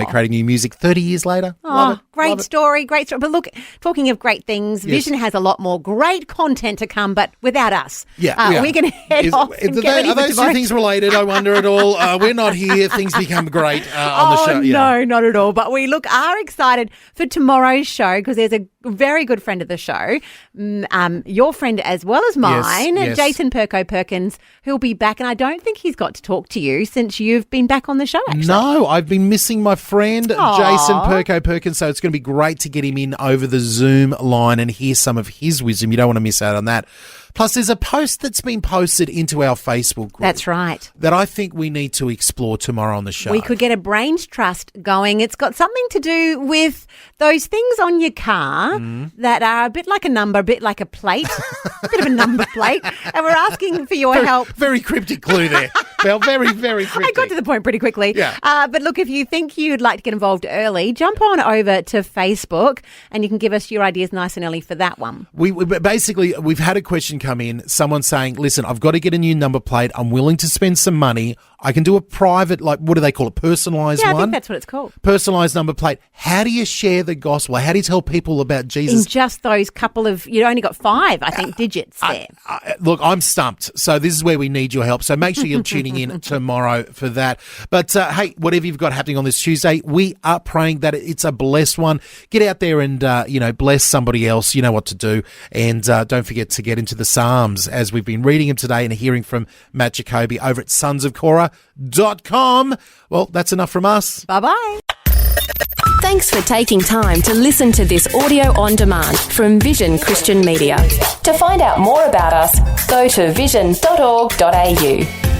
Speaker 3: creating new music 30 years later.
Speaker 2: Oh, great story. But look, talking of great things, Vision has a lot more great content to come, but without us.
Speaker 3: Yeah.
Speaker 2: We're going to head off and get ready
Speaker 3: Are
Speaker 2: for
Speaker 3: those two
Speaker 2: tomorrow.
Speaker 3: things related? I wonder at all. We're not here. Things become great on the show.
Speaker 2: No, not at all. But we are excited for tomorrow's show because there's a very good friend of the show, your friend as well as mine,
Speaker 3: yes.
Speaker 2: Jason Perkins, who'll be back. And I don't think he's got to talk to you since you've been back on the show, actually.
Speaker 3: No, I've been missing my friend, Jason Perkins, so it's going to be great to get him in over the Zoom line and hear some of his wisdom. You don't want to miss out on that. Plus, there's a post that's been posted into our Facebook group.
Speaker 2: That's right.
Speaker 3: That I think we need to explore tomorrow on the show.
Speaker 2: We could get a brains trust going. It's got something to do with those things on your car that are a bit like a number, a bit like a plate, a bit of a number plate. And we're asking for your help.
Speaker 3: Very cryptic clue there, Belle. Very, very cryptic.
Speaker 2: I got to the point pretty quickly.
Speaker 3: Yeah.
Speaker 2: But look, if you think you'd like to get involved early, jump on over to Facebook and you can give us your ideas nice and early for that one.
Speaker 3: We've had a question come in, someone saying, listen, I've got to get a new number plate. I'm willing to spend some money. I can do a private, what do they call it, personalised one?
Speaker 2: Yeah, I think that's what it's called.
Speaker 3: Personalised number plate. How do you share the gospel? How do you tell people about Jesus?
Speaker 2: In just those couple of, you only got 5, I think, digits there.
Speaker 3: Look, I'm stumped. So this is where we need your help. So make sure you're tuning in tomorrow for that. But hey, whatever you've got happening on this Tuesday, we are praying that it's a blessed one. Get out there and, bless somebody else. You know what to do. And don't forget to get into the Psalms as we've been reading them today and hearing from Matt Jacoby over at sonsofkorah.com. Well, that's enough from us.
Speaker 2: Bye-bye.
Speaker 1: Thanks for taking time to listen to this audio on demand from Vision Christian Media. To find out more about us, go to vision.org.au.